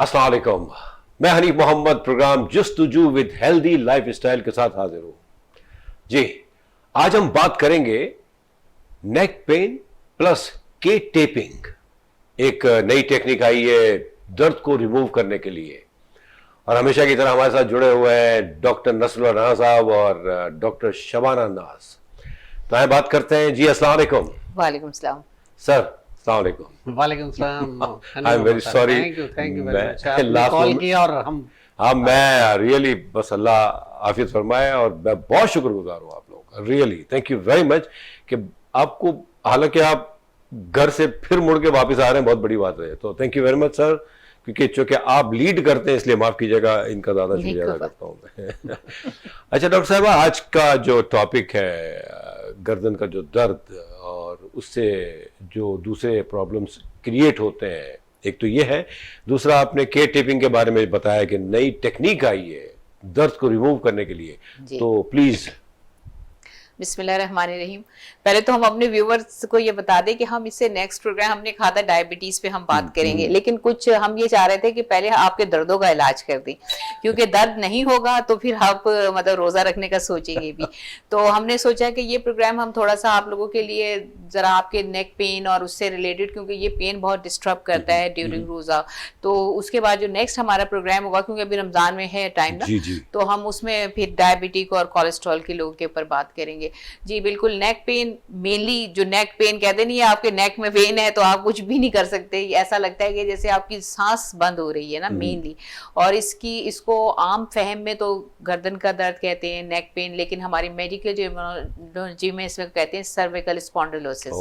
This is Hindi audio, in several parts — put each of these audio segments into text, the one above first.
अस्सलाम वालेकुम। मैं Hanif Mohammad program Justuju with healthy lifestyle के साथ हाजिर हूं। जी, आज हम बात करेंगे नेक पेन प्लस के टेपिंग। एक नई टेक्निक आई है दर्द को रिमूव करने के लिए, और हमेशा की तरह हमारे साथ जुड़े हुए हैं डॉक्टर नसरुल्लाह राना साहब और डॉक्टर शबाना नाज। तो आइए बात करते हैं। जी अस्सलाम वालेकुम। वालेकुम सलाम सर, अस्सलाम वालेकुम। वालेकुम सलाम। I am very sorry, thank you very much. आपने कॉल किया और हम हाँ, मैं रियली बस अल्लाह आफियत फरमाए, और मैं बहुत शुक्रगुजार हूँ आप लोगों का। Really thank you very much कि आपको, हालांकि आप घर से फिर मुड़ के वापस आ रहे हैं, बहुत बड़ी बात है। तो thank you very much sir, क्योंकि चूंकि आप लीड करते हैं इसलिए माफ कीजिएगा, इनका ज्यादा शुक्रिया अदा करता हूँ मैं। अच्छा डॉक्टर साहब, आज का जो टॉपिक है गर्दन का जो दर्द और उससे जो दूसरे प्रॉब्लम्स क्रिएट होते हैं, एक तो ये है, दूसरा आपने के टेपिंग के बारे में बताया कि नई टेक्निक आई है दर्द को रिमूव करने के लिए। तो प्लीज बिस्मिल्लाहिर्रहमानिर्रहीम। पहले तो हम अपने व्यूवर्स को ये बता दें कि हम इससे नेक्स्ट प्रोग्राम हमने कहा था डायबिटीज पे हम बात करेंगे, लेकिन कुछ हम ये चाह रहे थे कि पहले आपके दर्दों का इलाज कर दें, क्योंकि दर्द नहीं होगा तो फिर आप मतलब रोजा रखने का सोचेंगे भी। तो हमने सोचा कि ये प्रोग्राम हम थोड़ा सा आप लोगों के लिए जरा आपके नेक पेन और उससे रिलेटेड, क्योंकि ये पेन बहुत डिस्टर्ब करता है ड्यूरिंग रोजा, तो उसके बाद जो नेक्स्ट हमारा प्रोग्राम होगा, क्योंकि अभी रमजान में है टाइम ना, तो हम उसमें फिर डायबिटिक और कोलेस्ट्रॉल के लोगों के ऊपर बात करेंगे। जी बिल्कुल। नेक पेन मेनली, जो नेक पेन कहते नहीं है, आपके नेक में पेन है तो आप कुछ भी नहीं कर सकते, ऐसा लगता है कि जैसे आपकी सांस बंद हो रही है ना मेनली। और इसको आम फहम में तो गर्दन का दर्द कहते हैं नेक पेन, लेकिन हमारी मेडिकल टर्मिनोलॉजी में इसमें कहते हैं सर्विकल स्पॉन्डिलोसिस।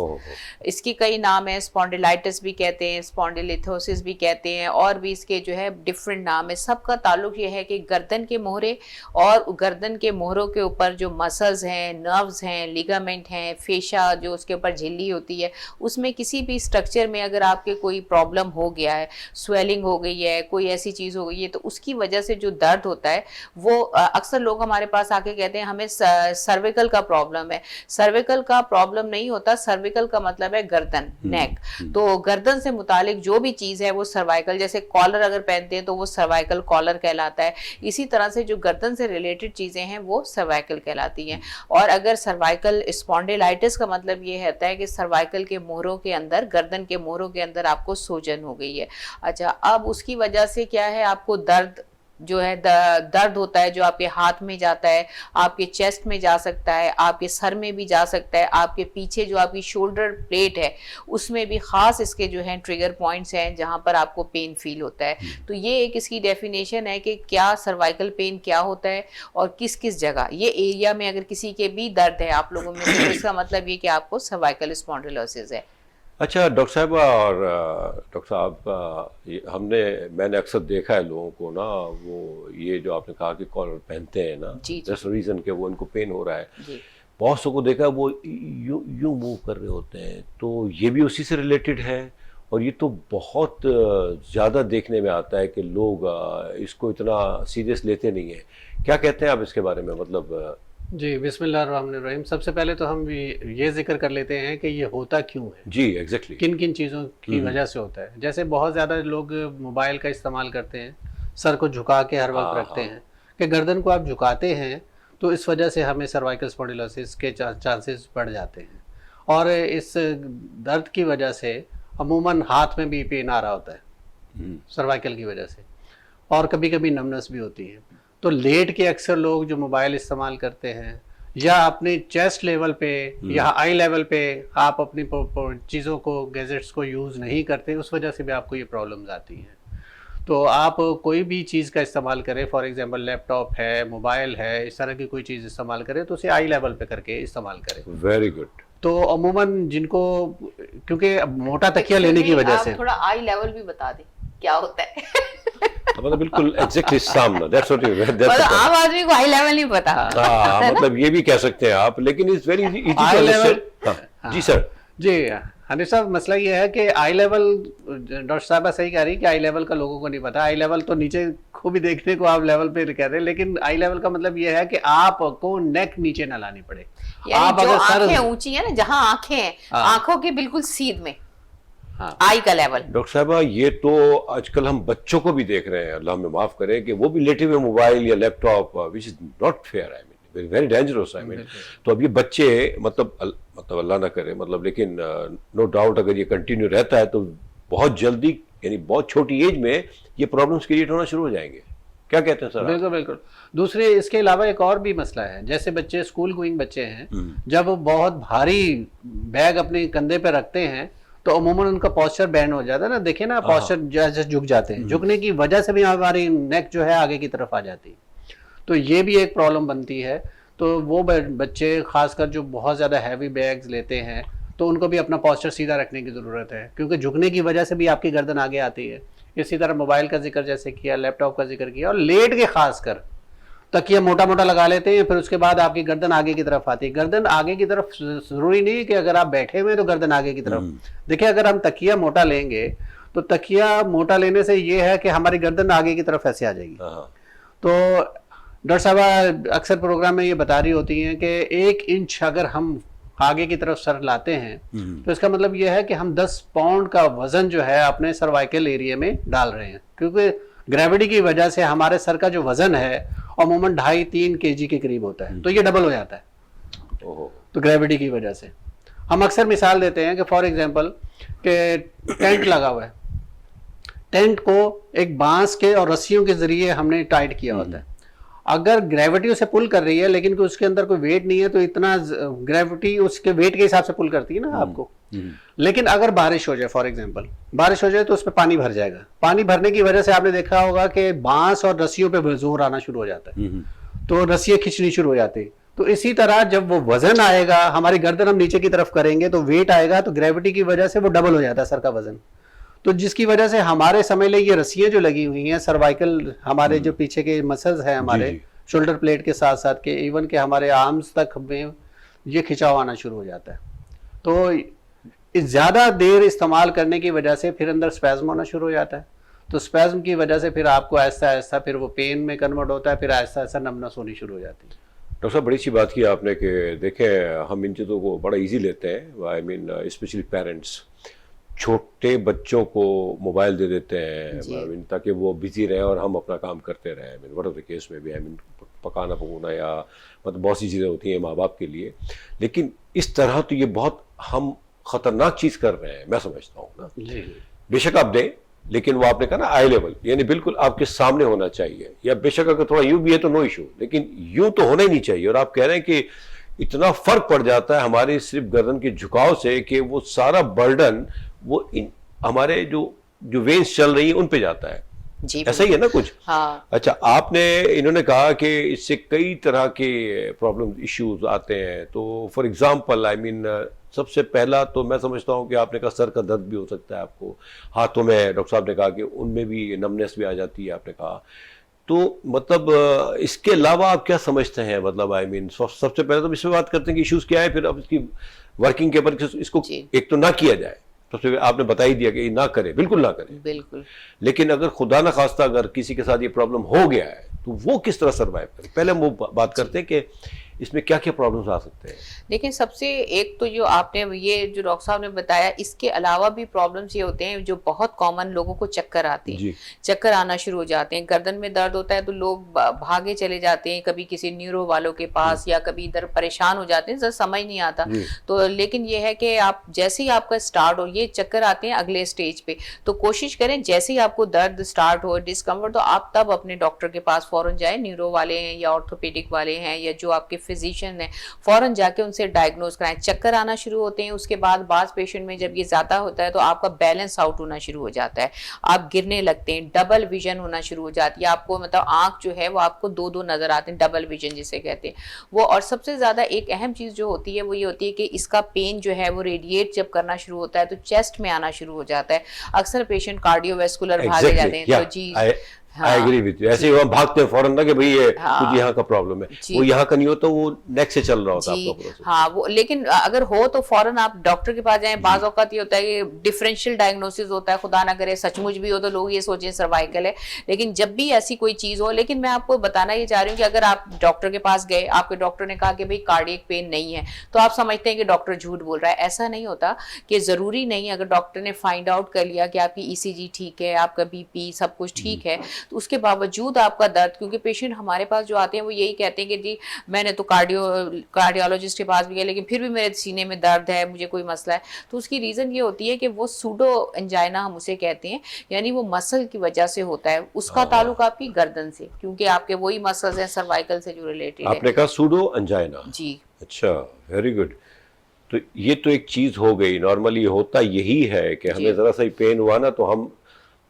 इसकी कई नाम है, स्पॉन्डिलाइटिस भी कहते हैं, स्पॉन्डिलिथोसिस भी कहते हैं, और भी इसके जो है डिफरेंट नाम है। सबका ताल्लुक ये है कि गर्दन के मोहरे और गर्दन के मोहरों के ऊपर जो मसल्स हैं, नर्व्स हैं, लिगामेंट हैं, फेशा जो उसके ऊपर झिल्ली होती है, उसमें किसी भी स्ट्रक्चर में अगर आपके कोई प्रॉब्लम हो गया है, स्वेलिंग हो गई है, कोई ऐसी चीज हो गई है, तो उसकी वजह से जो दर्द होता है वो अक्सर लोग हमारे पास आके कहते हैं हमें सर्विकल का प्रॉब्लम है। सर्विकल का प्रॉब्लम नहीं होता, सर्विकल का मतलब है गर्दन, नेक। तो गर्दन से मुतालिक जो भी चीज है वो सर्वाइकल, जैसे कॉलर अगर पहनते हैं तो वो सर्वाइकल कॉलर कहलाता है। इसी तरह से जो गर्दन से रिलेटेड चीजें हैं वो सर्वाइकल कहलाती हैं। और अगर सर्वाइकल स्पॉन्डिलाइटिस का मतलब ये होता है कि सर्वाइकल के मोहरों के अंदर, गर्दन के मोहरों के अंदर आपको सूजन हो गई है। अच्छा, अब उसकी वजह से क्या है, आपको दर्द जो है दर्द होता है जो आपके हाथ में जाता है, आपके चेस्ट में जा सकता है, आपके सर में भी जा सकता है, आपके पीछे जो आपकी शोल्डर प्लेट है उसमें भी खास इसके जो है ट्रिगर पॉइंट्स हैं जहां पर आपको पेन फील होता है। तो ये एक इसकी डेफिनेशन है कि क्या सर्वाइकल पेन क्या होता है और किस किस जगह ये एरिया में अगर किसी के भी दर्द है आप लोगों में, तो इसका मतलब ये कि आपको सर्वाइकल स्पॉन्डिलोसिस है। अच्छा डॉक्टर साहब, और डॉक्टर साहब, मैंने अक्सर देखा है लोगों को ना, वो ये जो आपने कहा कि कॉलर पहनते हैं ना, जस्ट रीजन के वो इनको पेन हो रहा है, बहुत सौ को देखा है वो यूं मूव कर रहे होते हैं, तो ये भी उसी से रिलेटेड है। और ये तो बहुत ज़्यादा देखने में आता है कि लोग इसको इतना सीरियस लेते नहीं है। क्या कहते हैं आप इसके बारे में? मतलब जी, बिस्मिल्लाहिर्रहमानिर्रहीम। सबसे पहले तो हम ये जिक्र कर लेते हैं कि ये होता क्यों है। जी एग्जैक्टली, किन किन चीज़ों की वजह से होता है। जैसे बहुत ज़्यादा लोग मोबाइल का इस्तेमाल करते हैं, सर को झुका के हर वक्त रखते हैं, कि गर्दन को आप झुकाते हैं तो इस वजह से हमें सर्वाइकल स्पॉन्डिलोसिस के चांसेस बढ़ जाते हैं। और इस दर्द की वजह से अमूमन हाथ में भी पेन आ रहा होता है सर्वाइकल की वजह से, और कभी कभी नमनेस भी होती है। तो लेट के अक्सर लोग जो मोबाइल इस्तेमाल करते हैं, या अपने चेस्ट लेवल पे या आई लेवल पे आप अपनी चीज़ों को, गैजेट्स को यूज़ नहीं करते, उस वजह से भी आपको ये प्रॉब्लम्स आती हैं। तो आप कोई भी चीज़ का इस्तेमाल करें, फॉर एग्जांपल लैपटॉप है, मोबाइल है, इस तरह की कोई चीज़ इस्तेमाल करें तो उसे आई लेवल पे करके इस्तेमाल करें। Very good. तो अमूमन जिनको, क्योंकि मोटा तकिया लेने की वजह से, थोड़ा आई लेवल भी बता दें क्या होता है। मतलब बिल्कुल एग्जैक्टली सामने, दैट्स व्हाट यू, मतलब आम आदमी को हाई लेवल नहीं पता। हाँ, मतलब ये भी कह सकते हैं आप, लेकिन it's very easy to understand. जी सर। जी हनीफ साहब, मसला ये है कि आई लेवल, डॉक्टर साहब सही कह रही है कि आई लेवल का लोगों को नहीं पता। आई लेवल तो नीचे को भी देखने को आप लेवल पे कह रहे हैं, लेकिन आई लेवल का मतलब ये है कि आपको नेक नीचे न लानी पड़े। आप जो आंखें ऊंची है ना, जहां आंखें हैं, आंखों के बिल्कुल सीध में, हाँ। आई का लेवल। डॉक्टर साहबा, ये तो आजकल हम बच्चों को भी देख रहे हैं, अल्लाह हमें माफ करे, कि वो भी लेटे हुए मोबाइल या laptop, which is not fair, I mean very dangerous, I mean. तो अब ये बच्चे मतलब अल्लाह ना करे, मतलब लेकिन नो डाउट अगर ये कंटिन्यू रहता है तो बहुत जल्दी, यानी बहुत छोटी एज में ये प्रॉब्लम्स क्रिएट होना शुरू हो जाएंगे। क्या कहते हैं सर आप? बिल्कुल बिल्कुल। दूसरे इसके अलावा एक और भी मसला है, जैसे बच्चे स्कूल गोइंग बच्चे हैं, जब वो बहुत भारी बैग अपने कंधे पे रखते हैं तो अमूमन उनका पोस्चर बैंड हो जाता है ना, देखिए ना पोस्चर जैसे झुक जाते हैं, झुकने की वजह से भी हमारी नेक जो है आगे की तरफ आ जाती है, तो ये भी एक प्रॉब्लम बनती है। तो वो बच्चे खासकर जो बहुत ज़्यादा हैवी बैग्स लेते हैं तो उनको भी अपना पोस्चर सीधा रखने की ज़रूरत है, क्योंकि झुकने की वजह से भी आपकी गर्दन आगे आती है। इसी तरह मोबाइल का जिक्र जैसे किया, लैपटॉप का जिक्र किया, और लेट के खासकर तकिया मोटा मोटा लगा लेते हैं, फिर उसके बाद आपकी गर्दन आगे की तरफ आती है। गर्दन आगे की तरफ जरूरी नहीं है कि अगर आप बैठे हुए तो गर्दन आगे की तरफ, देखिए अगर हम तकिया मोटा लेंगे तो तकिया मोटा लेने से ये है कि हमारी गर्दन आगे की तरफ ऐसे आ जाएगी। तो डॉक्टर साहब अक्सर प्रोग्राम में ये बता रही होती हैं कि 1 इंच अगर हम आगे की तरफ सर लाते हैं तो इसका मतलब ये है कि हम 10 पाउंड का वजन जो है अपने सर्वाइकल एरिया में डाल रहे हैं, क्योंकि ग्रेविटी की वजह से हमारे सर का जो वजन है अमूमन 2.5-3 kg के करीब होता है, तो ये डबल हो जाता है। तो ग्रेविटी की वजह से हम अक्सर मिसाल देते हैं कि फॉर एग्जांपल के टेंट लगा हुआ है, टेंट को एक बांस के और रस्सियों के जरिए हमने टाइट किया होता है। अगर ग्रेविटी उसे पुल कर रही है लेकिन उसके अंदर कोई वेट नहीं है तो इतना ग्रेविटी उसके वेट के हिसाब से पुल करती है ना आपको। लेकिन अगर बारिश हो जाए, फॉर एग्जांपल बारिश हो जाए तो उसमें पानी भर जाएगा, पानी भरने की वजह से आपने देखा होगा कि बांस और रस्सियों पे जोर आना शुरू हो जाता है, तो रस्सियां खींचनी शुरू हो जाती है। तो इसी तरह जब वो वजन आएगा, हमारी गर्दन हम नीचे की तरफ करेंगे तो वेट आएगा, तो ग्रेविटी की वजह से वो डबल हो जाता है सर का वजन। तो जिसकी वजह से हमारे समय लिए ये रस्सियां जो लगी हुई हैं सर्वाइकल, हमारे जो पीछे के मसल्स हैं हमारे शोल्डर प्लेट के साथ साथ के इवन के हमारे आर्म्स तक में ये खिंचाव आना शुरू हो जाता है। तो ज़्यादा देर इस्तेमाल करने की वजह से फिर अंदर स्पैज्म होना शुरू हो जाता है, तो स्पैज्म की वजह से फिर आपको ऐसा ऐसा फिर वो पेन में कन्वर्ट होता है, फिर ऐसा ऐसा नमनस होनी शुरू हो जाती है। डॉक्टर साहब, बड़ी अच्छी बात की आपने कि देखें हम इन चीज़ों को बड़ा इजी लेते हैं, आई मीन स्पेशली पेरेंट्स छोटे बच्चों को मोबाइल दे देते हैं, आई मीन ताकि वो बिजी रहे और हम अपना काम करते रहें। I mean what of the case में भी, आई मीन पकाना पकाना या मतलब बहुत सी चीज़ें होती हैं माँ बाप के लिए, लेकिन इस तरह तो ये बहुत हम खतरनाक चीज़ कर रहे हैं, मैं समझता हूँ ना। बेशक आप दें, लेकिन वो आपने कहा ना आई लेवल, यानी बिल्कुल आपके सामने होना चाहिए, या बेशक अगर थोड़ा यूं भी है तो नो इशू, लेकिन यूं तो होना ही नहीं चाहिए। और आप कह रहे हैं कि इतना फर्क पड़ जाता है हमारी सिर्फ गर्दन के झुकाव से कि वो सारा बर्डन वो इन हमारे जो वेन्स चल रही है उन पे जाता है। जी, ऐसा ही है ना कुछ? हाँ। अच्छा, इन्होंने कहा कि इससे कई तरह के प्रॉब्लम इश्यूज आते हैं, तो फॉर एग्जांपल आई मीन सबसे पहला तो मैं समझता हूँ कि आपने कहा सर का दर्द भी हो सकता है आपको, हाथों में डॉक्टर साहब ने कहा कि उनमें भी नमनेस भी आ जाती है आपने कहा, तो मतलब इसके अलावा आप क्या समझते हैं? मतलब आई मीन सबसे पहले तो इस पर बात करते हैं कि इश्यूज क्या है, फिर अब इसकी वर्किंग के ऊपर इसको एक तो ना किया जाए, सबसे आपने बता ही दिया कि ना करे, बिल्कुल ना करे, बिल्कुल। लेकिन अगर खुदा ना खास्ता अगर किसी के साथ ये प्रॉब्लम हो गया है तो वो किस तरह सर्वाइव करे? पहले हम वो बात करते हैं कि इसमें क्या क्या प्रॉब्लम्स आ सकते हैं। लेकिन सबसे एक तो जो आपने ये जो डॉक्टर साहब ने बताया, इसके अलावा भी प्रॉब्लम्स ये होते हैं जो बहुत कॉमन, लोगों को चक्कर आते हैं, चक्कर आना शुरू हो जाते हैं, गर्दन में दर्द होता है तो लोग भागे चले जाते हैं कभी किसी न्यूरो वालों के पास, या कभी इधर परेशान हो जाते हैं, सर समझ नहीं आता। तो लेकिन ये है कि आप जैसे ही आपका स्टार्ट हो, ये चक्कर आते हैं अगले स्टेज पे, तो कोशिश करें जैसे ही आपको दर्द स्टार्ट हो, डिस्कम्फर्ट, तो आप तब अपने डॉक्टर के पास फौरन जाए, न्यूरो वाले हैं या ऑर्थोपेडिक वाले हैं या जो आपके फिजिशियन है, फौरन जाके उनसे डायग्नोज कराएं। चक्कर आना शुरू होते हैं, उसके बाद बाज पेशेंट में जब ये ज्यादा होता है तो आपका बैलेंस आउट होना शुरू हो जाता है, आप गिरने लगते हैं, डबल विजन होना शुरू हो जाती है, आपको मतलब आंख जो है वो आपको दो नजर आते हैं, डबल विजन जिसे कहते हैं वो। और सबसे ज्यादा एक अहम चीज जो होती है वो ये होती है कि इसका पेन जो है वो रेडिएट जब करना शुरू होता है तो चेस्ट में आना शुरू हो जाता है। अक्सर पेशेंट कार्डियोवैस्कुलर भागे जाते हैं, तो जी आई एग्री विद यू। ऐसे ही हम भागते हैं फौरन ना कि भाई ये कुछ यहाँ का प्रॉब्लम है, जी। वो यहाँ का नहीं होता, वो नेक्स्ट से चल रहा होता है जी आपका प्रोसेस। हाँ, वो लेकिन अगर हो तो फौरन आप डॉक्टर के पास जाएं। बाज औकात ये होता है कि डिफरेंशियल डायग्नोसिस होता है, खुदा ना करे सचमुच भी हो तो लोग ये सोचें सर्वाइकल है, लेकिन जब भी ऐसी कोई चीज हो। लेकिन मैं आपको बताना ये चाह रही हूँ कि अगर आप डॉक्टर के पास गए, आपके डॉक्टर ने कहा कि भाई कार्डियक पेन नहीं है, तो आप समझते हैं कि डॉक्टर झूठ बोल रहा है। ऐसा नहीं होता, कि जरूरी नहीं। अगर डॉक्टर ने फाइंड आउट कर लिया कि आपकी ईसीजी ठीक है, आपका बीपी सब कुछ ठीक है, तो उसके बावजूद आपका दर्द, क्योंकि पेशेंट हमारे पास जो आते हैं वो यही कहते हैं कि जी मैंने तो कार्डियोलॉजिस्ट के पास भी गया लेकिन फिर भी मेरे सीने में दर्द है, मुझे कोई मसला है। तो उसकी रीजन ये होती है कि वो सूडो एंजाइना हम उसे कहते हैं, यानी वो मसल की वजह से होता है। उसका ताल्लुक आपकी गर्दन से, क्योंकि आपके वही मसल्स हैं सर्वाइकल से जो रिलेटेड है। आपने कहा सूडो एंजाइना। जी अच्छा, वेरी गुड। तो ये तो एक चीज हो गई। नॉर्मली होता यही है कि हमें जरा सा ही पेन हुआ ना तो हम,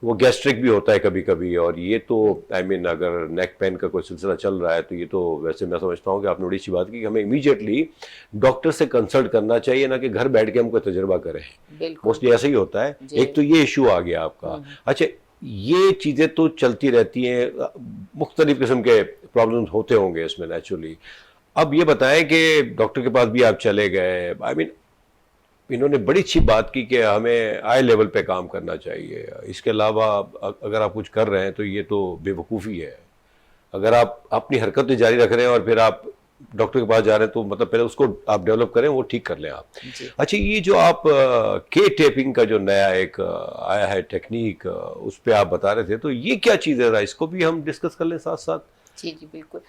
वो गैस्ट्रिक भी होता है कभी कभी, और ये तो आई मीन अगर नेक पेन का कोई सिलसिला चल रहा है तो ये तो वैसे मैं समझता हूँ कि आपने बड़ी अच्छी बात की कि हमें इमीडिएटली डॉक्टर से कंसल्ट करना चाहिए, ना कि घर बैठ के हम कोई तजुर्बा करें। बिल्कुल मोस्टली ऐसा ही होता है। एक तो ये इशू आ गया आपका। अच्छा, ये चीज़ें तो चलती रहती हैं, मुख्तलिफ किस्म के प्रॉब्लम्स होते होंगे इसमें नेचुरली। अब ये बताएं कि डॉक्टर के पास भी आप चले गए, आई मीन इन्होंने बड़ी अच्छी बात की कि हमें आई लेवल पे काम करना चाहिए, इसके अलावा अगर आप कुछ कर रहे हैं तो ये तो बेवकूफ़ी है। अगर आप अपनी हरकतें जारी रख रहे हैं और फिर आप डॉक्टर के पास जा रहे हैं तो मतलब पहले उसको आप डेवलप करें, वो ठीक कर लें आप। अच्छा, ये जो आप के टेपिंग का जो नया एक आया है टेक्निक, उस पर आप बता रहे थे, तो ये क्या चीज़ है, इसको भी हम डिस्कस कर लें साथ साथ। जी जी बिल्कुल।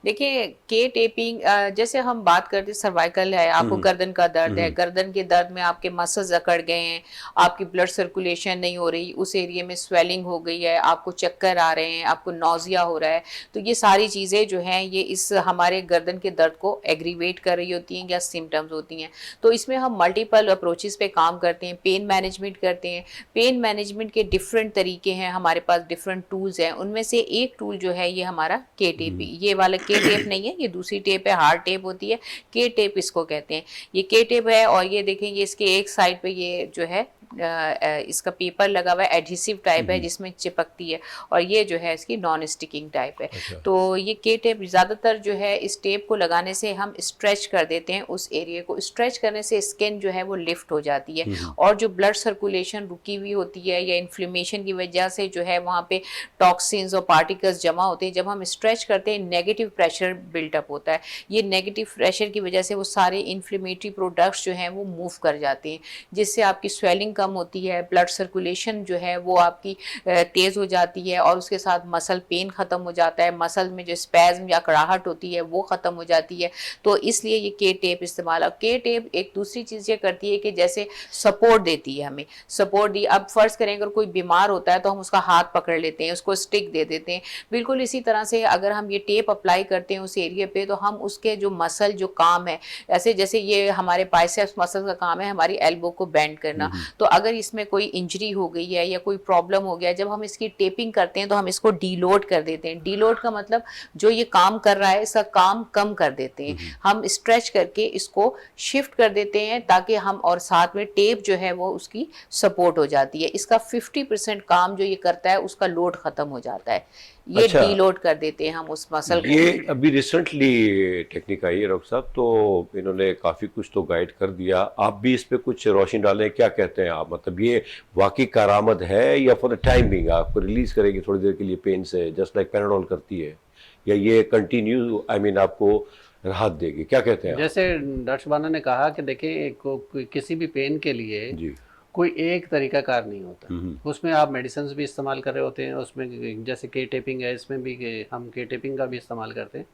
देखिए के टेपिंग, जैसे हम बात करते सर्वाइकल है, आपको गर्दन का दर्द है, गर्दन के दर्द में आपके मसल्स अकड़ गए हैं, आपकी ब्लड सर्कुलेशन नहीं हो रही, उस एरिया में स्वेलिंग हो गई है, आपको चक्कर आ रहे हैं, आपको नौजिया हो रहा है, तो ये सारी चीज़ें जो हैं ये इस हमारे गर्दन के दर्द को एग्रीवेट कर रही होती हैं या सिम्टम्स होती हैं। तो इसमें हम मल्टीपल अप्रोचेस पे काम करते हैं, पेन मैनेजमेंट करते हैं। पेन मैनेजमेंट के डिफरेंट तरीके हैं, हमारे पास डिफरेंट टूल्स हैं। उनमें से एक टूल जो है ये हमारा के टेप, ये वाला के टेप नहीं है, ये दूसरी टेप है, हार्ड टेप होती है, के टेप इसको कहते हैं। ये के टेप है और ये देखें, ये इसके एक साइड पे ये जो है इसका पेपर लगा हुआ है, एडहेसिव टाइप है जिसमें चिपकती है, और ये जो है इसकी नॉन स्टिकिंग टाइप है। तो ये के टेप ज़्यादातर जो है इस टेप को लगाने से हम स्ट्रेच कर देते हैं उस एरिया को। स्ट्रेच करने से स्किन जो है वो लिफ्ट हो जाती है, और जो ब्लड सर्कुलेशन रुकी हुई होती है या इन्फ्लेमेशन की वजह से जो है वहाँ पे टॉक्सिन्स और पार्टिकल्स जमा होते हैं, जब हम स्ट्रेच करते हैं नेगेटिव प्रेशर बिल्टअप होता है। ये नेगेटिव प्रेशर की वजह से वो सारे इन्फ्लेमेटरी प्रोडक्ट्स जो हैं वो मूव कर जाते हैं, जिससे आपकी स्वेलिंग कम होती है, ब्लड सर्कुलेशन जो है वो आपकी तेज़ हो जाती है, और उसके साथ मसल पेन ख़त्म हो जाता है, मसल में जो स्पैज़म या कड़ाहट होती है वो ख़त्म हो जाती है। तो इसलिए ये के टेप इस्तेमाल। अब के टेप एक दूसरी चीज़ ये करती है कि जैसे सपोर्ट देती है, हमें सपोर्ट दी। अब फ़र्ज़ करें अगर कोई बीमार होता है तो हम उसका हाथ पकड़ लेते हैं, उसको स्टिक दे देते हैं। बिल्कुल इसी तरह से अगर हम ये टेप अप्लाई करते हैं उस एरिया पे, तो हम उसके जो मसल जो काम है, ऐसे जैसे ये हमारे बाइसेप्स मसल का काम है हमारी एल्बो को बेंड करना, तो अगर इसमें कोई इंजरी हो गई है या कोई प्रॉब्लम हो गया, जब हम इसकी टेपिंग करते हैं तो हम इसको डीलोड कर देते हैं। डीलोड का मतलब जो ये काम कर रहा है इसका काम कम कर देते हैं, हम स्ट्रेच करके इसको शिफ्ट कर देते हैं ताकि हम, और साथ में टेप जो है वो उसकी सपोर्ट हो जाती है। इसका 50% काम जो ये करता है उसका लोड खत्म हो जाता है, ये अच्छा, डीलोड कर देते हैं हम उस मसल को। ये अभी रिसेंटली टेक्निक आई है डॉक्टर साहब, तो इन्होंने काफ़ी कुछ तो गाइड कर दिया। आप भी इस पे कुछ रोशनी डालें, क्या कहते हैं आप, मतलब ये वाकई कारामद है या फॉर द टाइम बिंग आपको रिलीज करेगी थोड़ी देर के लिए पेन से, जस्ट लाइक पैराडोल करती है, या ये कंटिन्यू आई मीन आपको राहत देगी, क्या कहते हैं आप? जैसे डॉक्टर शबाना ने कहा कि देखिए किसी भी पेन के लिए जी कोई एक तरीका कार नहीं होता, उसमें आप मेडिसिन भी इस्तेमाल कर रहे होते हैं, उसमें जैसे के टेपिंग है, इसमें भी हम के टेपिंग का भी इस्तेमाल करते हैं,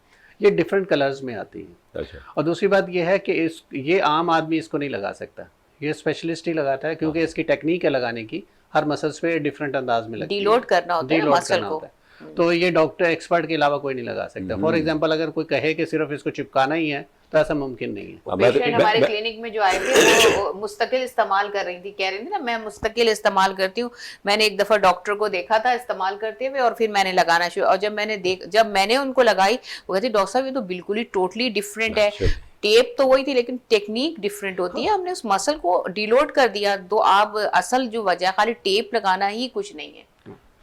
ये डिफरेंट कलर्स में आती है। अच्छा, और दूसरी बात ये है कि ये आम आदमी इसको नहीं लगा सकता, ये स्पेशलिस्ट ही लगाता है, क्योंकि इसकी टेक्निक है लगाने की, हर मसल्स पे डिफरेंट अंदाज में लगती है, डीलोड करना होता है डीलोड मसल करना को। होता है। तो ये डॉक्टर एक्सपर्ट के अलावा कोई नहीं लगा सकता। फॉर एग्जांपल अगर कोई कहे कि सिर्फ इसको चिपकाना ही है तो ऐसा मुमकिन नहीं है। पेशेंट हमारे क्लिनिक में जो आए थे वो मुस्तकिल इस्तेमाल कर रही थी, कह रही थी ना मैं मुस्तकिल इस्तेमाल करती हूँ। मैंने एक दफा डॉक्टर को देखा था इस्तेमाल करते हुए और फिर मैंने लगाना शुरू, और जब मैंने उनको लगाई वो कहती डॉक्टर साहब ये तो बिल्कुल ही टोटली डिफरेंट है, टेप तो वही थी लेकिन टेक्निक डिफरेंट होती है, हमने उस मसल को डीलोड कर दिया। तो आप असल जो वजह खाली टेप लगाना ही कुछ नहीं है।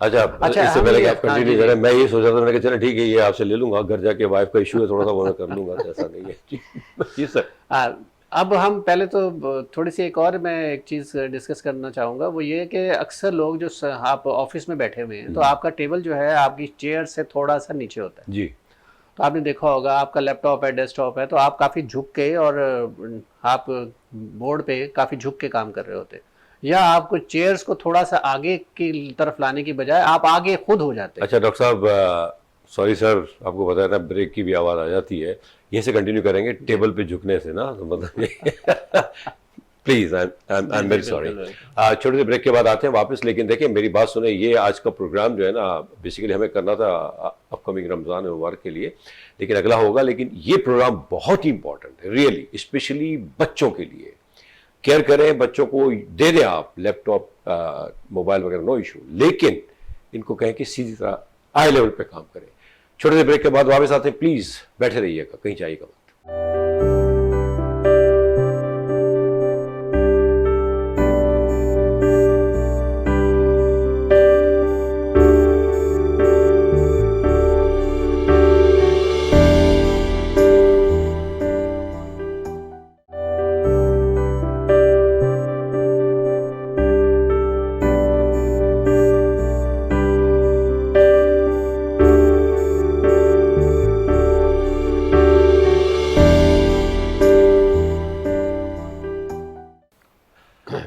अच्छा, अच्छा, इससे हम पहले कि ये- आप हाँ, कंटिन्यू जी, करें, मैं ये सोच रहा था, मैंने कहा चलो ठीक है, ये आपसे ले लूंगा, घर जाके वाइफ का इशू है थोड़ा सा, वो मैं कर लूंगा, ऐसा नहीं है जी। जी सर। अब हम पहले तो थोड़ी सी एक और मैं एक चीज़ डिस्कस करना चाहूँगा, वो ये है कि अक्सर लोग जो आप ऑफिस में बैठे हुए हैं तो आपका टेबल जो है आपकी चेयर से थोड़ा सा नीचे होता है। जी तो आपने देखा होगा आपका लैपटॉप है, डेस्कटॉप है, तो आप काफ़ी झुक के और आप बोर्ड पे काफ़ी झुक के काम कर रहे होते हैं, या आपको चेयर्स को थोड़ा सा आगे की तरफ लाने की बजाय आप आगे खुद हो जाते हैं। अच्छा डॉक्टर साहब, सॉरी सर, आपको बताया था ब्रेक की भी आवाज़ आ जाती है, यहीं से कंटिन्यू करेंगे टेबल पे झुकने से ना, तो मतलब please, I am very sorry. छोटे से ब्रेक के बाद आते हैं वापस, लेकिन देखिए मेरी बात सुने, ये आज का प्रोग्राम जो है ना, बेसिकली हमें करना था अपकमिंग रमज़ान मुबारक के लिए, लेकिन अगला होगा, लेकिन ये प्रोग्राम बहुत ही इंपॉर्टेंट है रियली, स्पेशली बच्चों के लिए। केयर करें बच्चों को, दे दें आप लैपटॉप मोबाइल वगैरह, नो इशू, लेकिन इनको कहें कि सीधी तरह हाई लेवल पे काम करें। छोटे से ब्रेक के बाद वापस आते हैं, प्लीज बैठे रहिएगा, कहीं जाइएगा मत।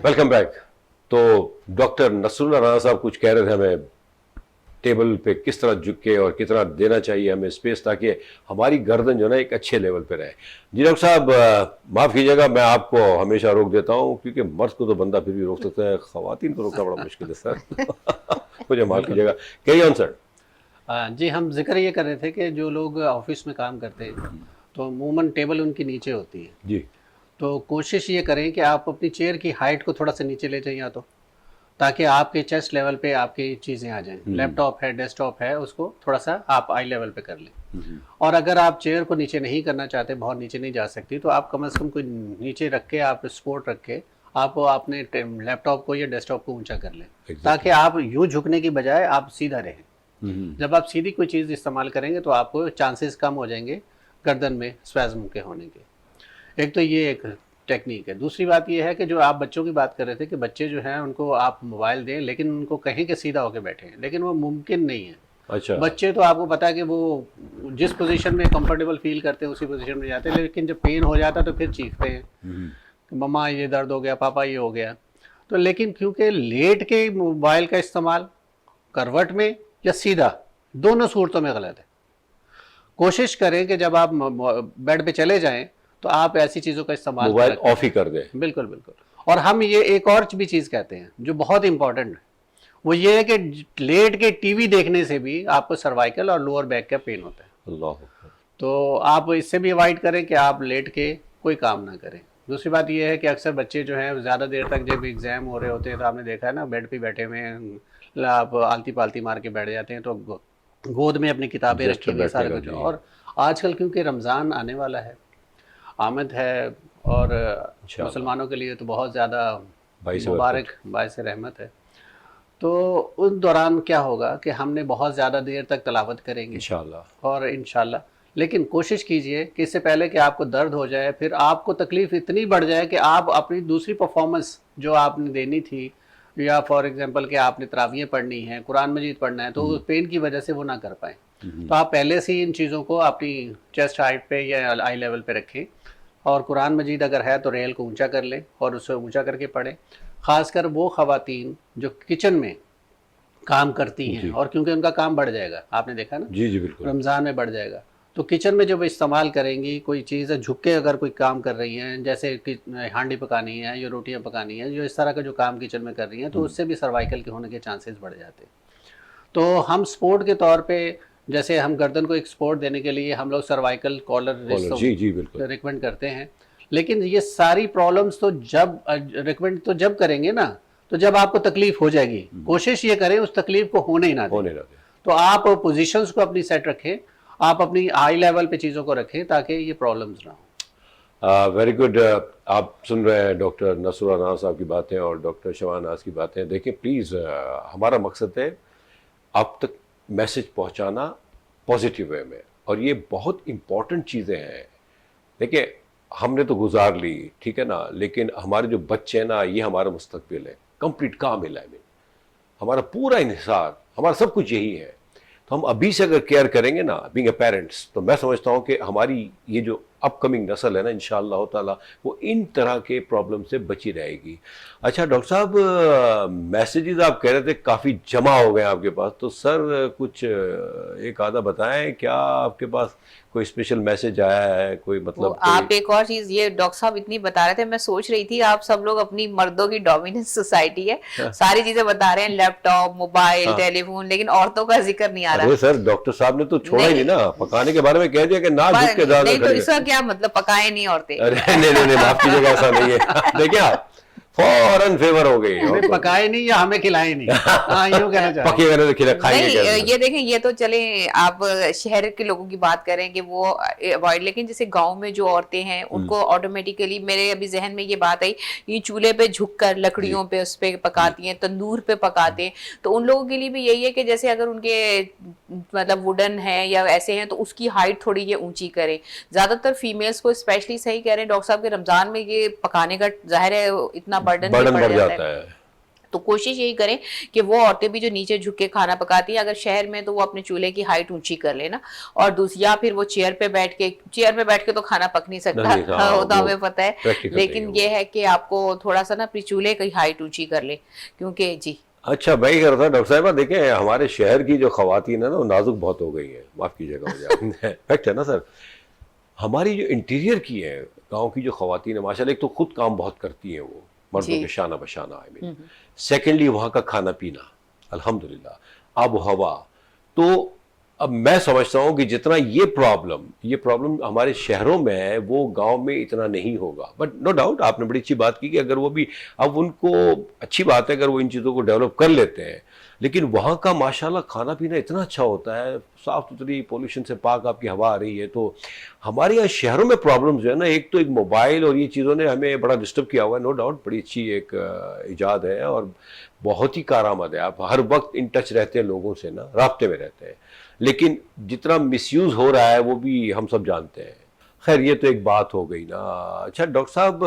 Welcome back. तो डॉक्टर नसरुल्लाह राणा साहब कुछ कह रहे थे हमें, टेबल पे किस तरह झुक के और कितना देना चाहिए हमें स्पेस, ताकि हमारी गर्दन जो है ना एक अच्छे लेवल पे रहे। जी डॉक्टर साहब, माफ़ कीजिएगा, मैं आपको हमेशा रोक देता हूँ, क्योंकि मर्द को तो बंदा फिर भी रोक सकता है, ख़वातीन को रोकना बड़ा मुश्किल है सर। मुझे माफ़ कीजिएगा, कैरी ऑन सर। जी, हम जिक्र ये कर रहे थे कि जो लोग ऑफिस में काम करते हैं तो अमूमन टेबल उनकी नीचे होती है, जी तो कोशिश ये करें कि आप अपनी चेयर की हाइट को थोड़ा सा नीचे ले जाइए, या तो ताकि आपके चेस्ट लेवल पे आपकी चीज़ें आ जाएं। लैपटॉप है, डेस्कटॉप है, उसको थोड़ा सा आप आई लेवल पे कर लें। और अगर आप चेयर को नीचे नहीं करना चाहते, बहुत नीचे नहीं जा सकती, तो आप कम से कम कोई नीचे रख के, आप सपोर्ट रख के आप अपने लैपटॉप को या डेस्कटॉप को ऊंचा कर लें, ताकि आप यूँ झुकने की बजाय आप सीधा रहें। जब आप सीधी कोई चीज़ इस्तेमाल करेंगे तो आपको चांसेस कम हो जाएंगे गर्दन में स्पैज़म के होने के। एक तो ये एक टेक्निक है। दूसरी बात ये है कि जो आप बच्चों की बात कर रहे थे कि बच्चे जो हैं उनको आप मोबाइल दें, लेकिन उनको कहें कि सीधा होकर बैठे, लेकिन वो मुमकिन नहीं है। अच्छा, बच्चे तो आपको पता है कि वो जिस पोजीशन में कंफर्टेबल फील करते हैं उसी पोजीशन में जाते हैं, लेकिन जब पेन हो जाता है तो फिर चीखते हैं कि मम्मा ये दर्द हो गया, पापा ये हो गया। तो लेकिन क्योंकि लेट के मोबाइल का इस्तेमाल करवट में या सीधा, दोनों सूरतों में गलत है। कोशिश करें कि जब आप बेड पे चले जाएं तो आप ऐसी चीज़ों का इस्तेमाल मोबाइल ऑफ ही कर दें। बिल्कुल बिल्कुल। और हम ये एक और भी चीज़ कहते हैं जो बहुत इंपॉर्टेंट है, वो ये है कि लेट के टीवी देखने से भी आपको सर्वाइकल और लोअर बैक का पेन होता है। अल्लाह। तो आप इससे भी अवॉइड करें कि आप लेट के कोई काम ना करें। दूसरी बात यह है कि अक्सर बच्चे जो हैं ज़्यादा देर तक जब एग्ज़ाम हो रहे होते हैं तो आपने देखा है ना, बेड पे बैठे हुए हैं, आप आलती पालती मार के बैठ जाते हैं, तो गोद में अपनी किताबें रखी हुई सारे कुछ। और आजकल क्योंकि रमज़ान आने वाला है, आमद है, और मुसलमानों के लिए तो बहुत ज़्यादा मुबारक, बाइस रहमत है। तो उस दौरान क्या होगा कि हमने बहुत ज़्यादा देर तक तलावत करेंगे इंशाल्लाह, और इंशाल्लाह, लेकिन कोशिश कीजिए कि इससे पहले कि आपको दर्द हो जाए, फिर आपको तकलीफ़ इतनी बढ़ जाए कि आप अपनी दूसरी परफॉर्मेंस जो आपने देनी थी, या फॉर एग्जांपल कि आपने तरावियाँ पढ़नी है, कुरान मजीद पढ़ना है, तो उस पेन की वजह से वो ना कर पाएँ। तो आप पहले से ही इन चीज़ों को अपनी चेस्ट हाइट पे या आई लेवल पे रखें, और कुरान मजीद अगर है तो रेल को ऊंचा कर लें और उससे ऊंचा करके पढ़ें। ख़ासकर वो ख़वातीन जो किचन में काम करती हैं, और क्योंकि उनका काम बढ़ जाएगा, आपने देखा ना, जी जी बिल्कुल, रमज़ान में बढ़ जाएगा, तो किचन में जब इस्तेमाल करेंगी कोई चीज़, झुक के अगर कोई काम कर रही हैं, जैसे कि हांडी पकानी है या रोटियां पकानी है, जो इस तरह का जो काम किचन में कर रही हैं, तो उससे भी सर्वाइकल के होने के चांसेस बढ़ जाते हैं। तो हम सपोर्ट के तौर पे, जैसे हम गर्दन को एक सपोर्ट देने के लिए हम लोग सर्वाइकल कॉलर रिकमेंड करते हैं, लेकिन ये सारी प्रॉब्लम्स तो जब रिकमेंड तो जब करेंगे ना, तो जब आपको तकलीफ हो जाएगी, कोशिश ये करें उस तकलीफ को होने ही ना दें। तो आप पोजीशंस को अपनी सेट रखें, आप अपनी हाई लेवल पे चीज़ों को रखें ताकि ये प्रॉब्लम्स ना हो। Very good. आप सुन रहे हैं डॉक्टर नसरुल्लाह राणा साहब की बातें और डॉक्टर शबाना नाज की बातें। देखिए प्लीज़, हमारा मकसद है आप तक मैसेज पहुंचाना पॉजिटिव वे में, और ये बहुत इंपॉर्टेंट चीज़ें हैं। देखिए हमने तो गुजार ली, ठीक है ना, लेकिन हमारे जो बच्चे हैं ना, ये हमारा मुस्तकबिल है, कंप्लीट कामिल है, हमारा पूरा इंहिसार, हमारा सब कुछ यही है। तो हम अभी से अगर केयर करेंगे ना, बीइंग ए पेरेंट्स, तो मैं समझता हूँ कि हमारी ये जो अपकमिंग नस्ल है ना, इंशाअल्लाह ताला वो इन तरह के प्रॉब्लम से बची रहेगी। अच्छा डॉक्टर साहब, मैसेजेस आप कह रहे थे काफ़ी जमा हो गए आपके पास, तो सर कुछ एक आधा बताएं, क्या आपके पास कोई स्पेशल मैसेज आया है, कोई मतलब आप एक और चीज, ये डॉक्टर साहब इतनी बता रहे थे, मैं सोच रही थी आप सब लोग अपनी मर्दों की डोमिनेंस सोसाइटी है, सारी चीजें बता रहे हैं, लैपटॉप, मोबाइल, टेलीफोन, लेकिन औरतों का जिक्र नहीं आ रहा। अरे सर डॉक्टर साहब ने तो छोड़ा ही नहीं ना, पकाने के बारे में कह दिया कि ना झुक के दाल नहीं, तो इसका क्या मतलब, पकाए नहीं औरतें? अरे नहीं माफ कीजिएगा, ऐसा नहीं है। देखिए आप फौरन फेवर हो गई, हमें पकाए नहीं या हमें खिलाए नहीं, हाँ यूं कहना चाह रहे पके करने से खिला खाएंगे नहीं, कैसे? ये देखें, ये तो चले आप शहर के लोगों की बात करें कि वो अवॉइड, लेकिन जैसे गांव में जो औरतें हैं उनको ऑटोमेटिकली, मेरे अभी जहन में ये बात आई, ये चूल्हे पे झुककर लकड़ियों पे उस पे पकाती हैं, तंदूर पे पकाते हैं, तो उन लोगों के लिए भी यही है कि जैसे अगर उनके मतलब वुडन है या ऐसे हैं तो उसकी हाइट थोड़ी ये ऊंची करें। ज्यादातर फीमेल्स को स्पेशली, सही कह रहे हैं डॉक्टर साहब, के रमजान में ये पकाने का जाहिर है इतना बर्डन बढ़ जाता है। तो कोशिश यही करें कि वो औरतें भी जो नीचे झुक के खाना पकाती हैं, अगर शहर में तो वो अपने चूल्हे की हाइट ऊंची कर लेना, और दूसरी, या फिर वो चेयर पे बैठ के तो खाना पक नहीं सकता, वो तो हमें पता है, लेकिन ये है कि आपको थोड़ा सा ना अपने चूल्हे की हाइट ऊंची कर ले, क्योंकि जी। अच्छा मैं ही कर रहा था डॉक्टर साहब, देखें हमारे शहर की जो खवातीन है ना, वो नाजुक बहुत हो गई है, माफ कीजिएगा मुझे, फैक्ट है ना सर। हमारी जो इंटीरियर की है, गांव की जो खवातीन है माशाल्लाह, एक तो खुद काम बहुत करती हैं वो, मर्दों के शाना बशाना, आई मीन। सेकेंडली वहाँ का खाना पीना अल्हम्दुलिल्लाह, आब हवा। तो अब मैं समझता हूँ कि जितना ये प्रॉब्लम हमारे शहरों में है, वो गांव में इतना नहीं होगा। बट नो डाउट आपने बड़ी अच्छी बात की कि अगर वो भी, अब उनको अच्छी बात है अगर वो इन चीज़ों को डेवलप कर लेते हैं, लेकिन वहाँ का माशाल्लाह खाना पीना इतना अच्छा होता है, साफ़ सुथरी, पोल्यूशन से पाक आपकी हवा आ रही है। तो हमारे यहाँ शहरों में प्रॉब्लम जो है ना, एक तो एक मोबाइल और ये चीज़ों ने हमें बड़ा डिस्टर्ब किया हुआ है, नो डाउट बड़ी अच्छी एक ईजाद है और बहुत ही कारआमद है। आप हर वक्त इन टच रहते हैं लोगों से ना, राब्ते में रहते हैं, लेकिन जितना मिसयूज़ हो रहा है वो भी हम सब जानते हैं। खैर ये तो एक बात हो गई ना। अच्छा डॉक्टर साहब,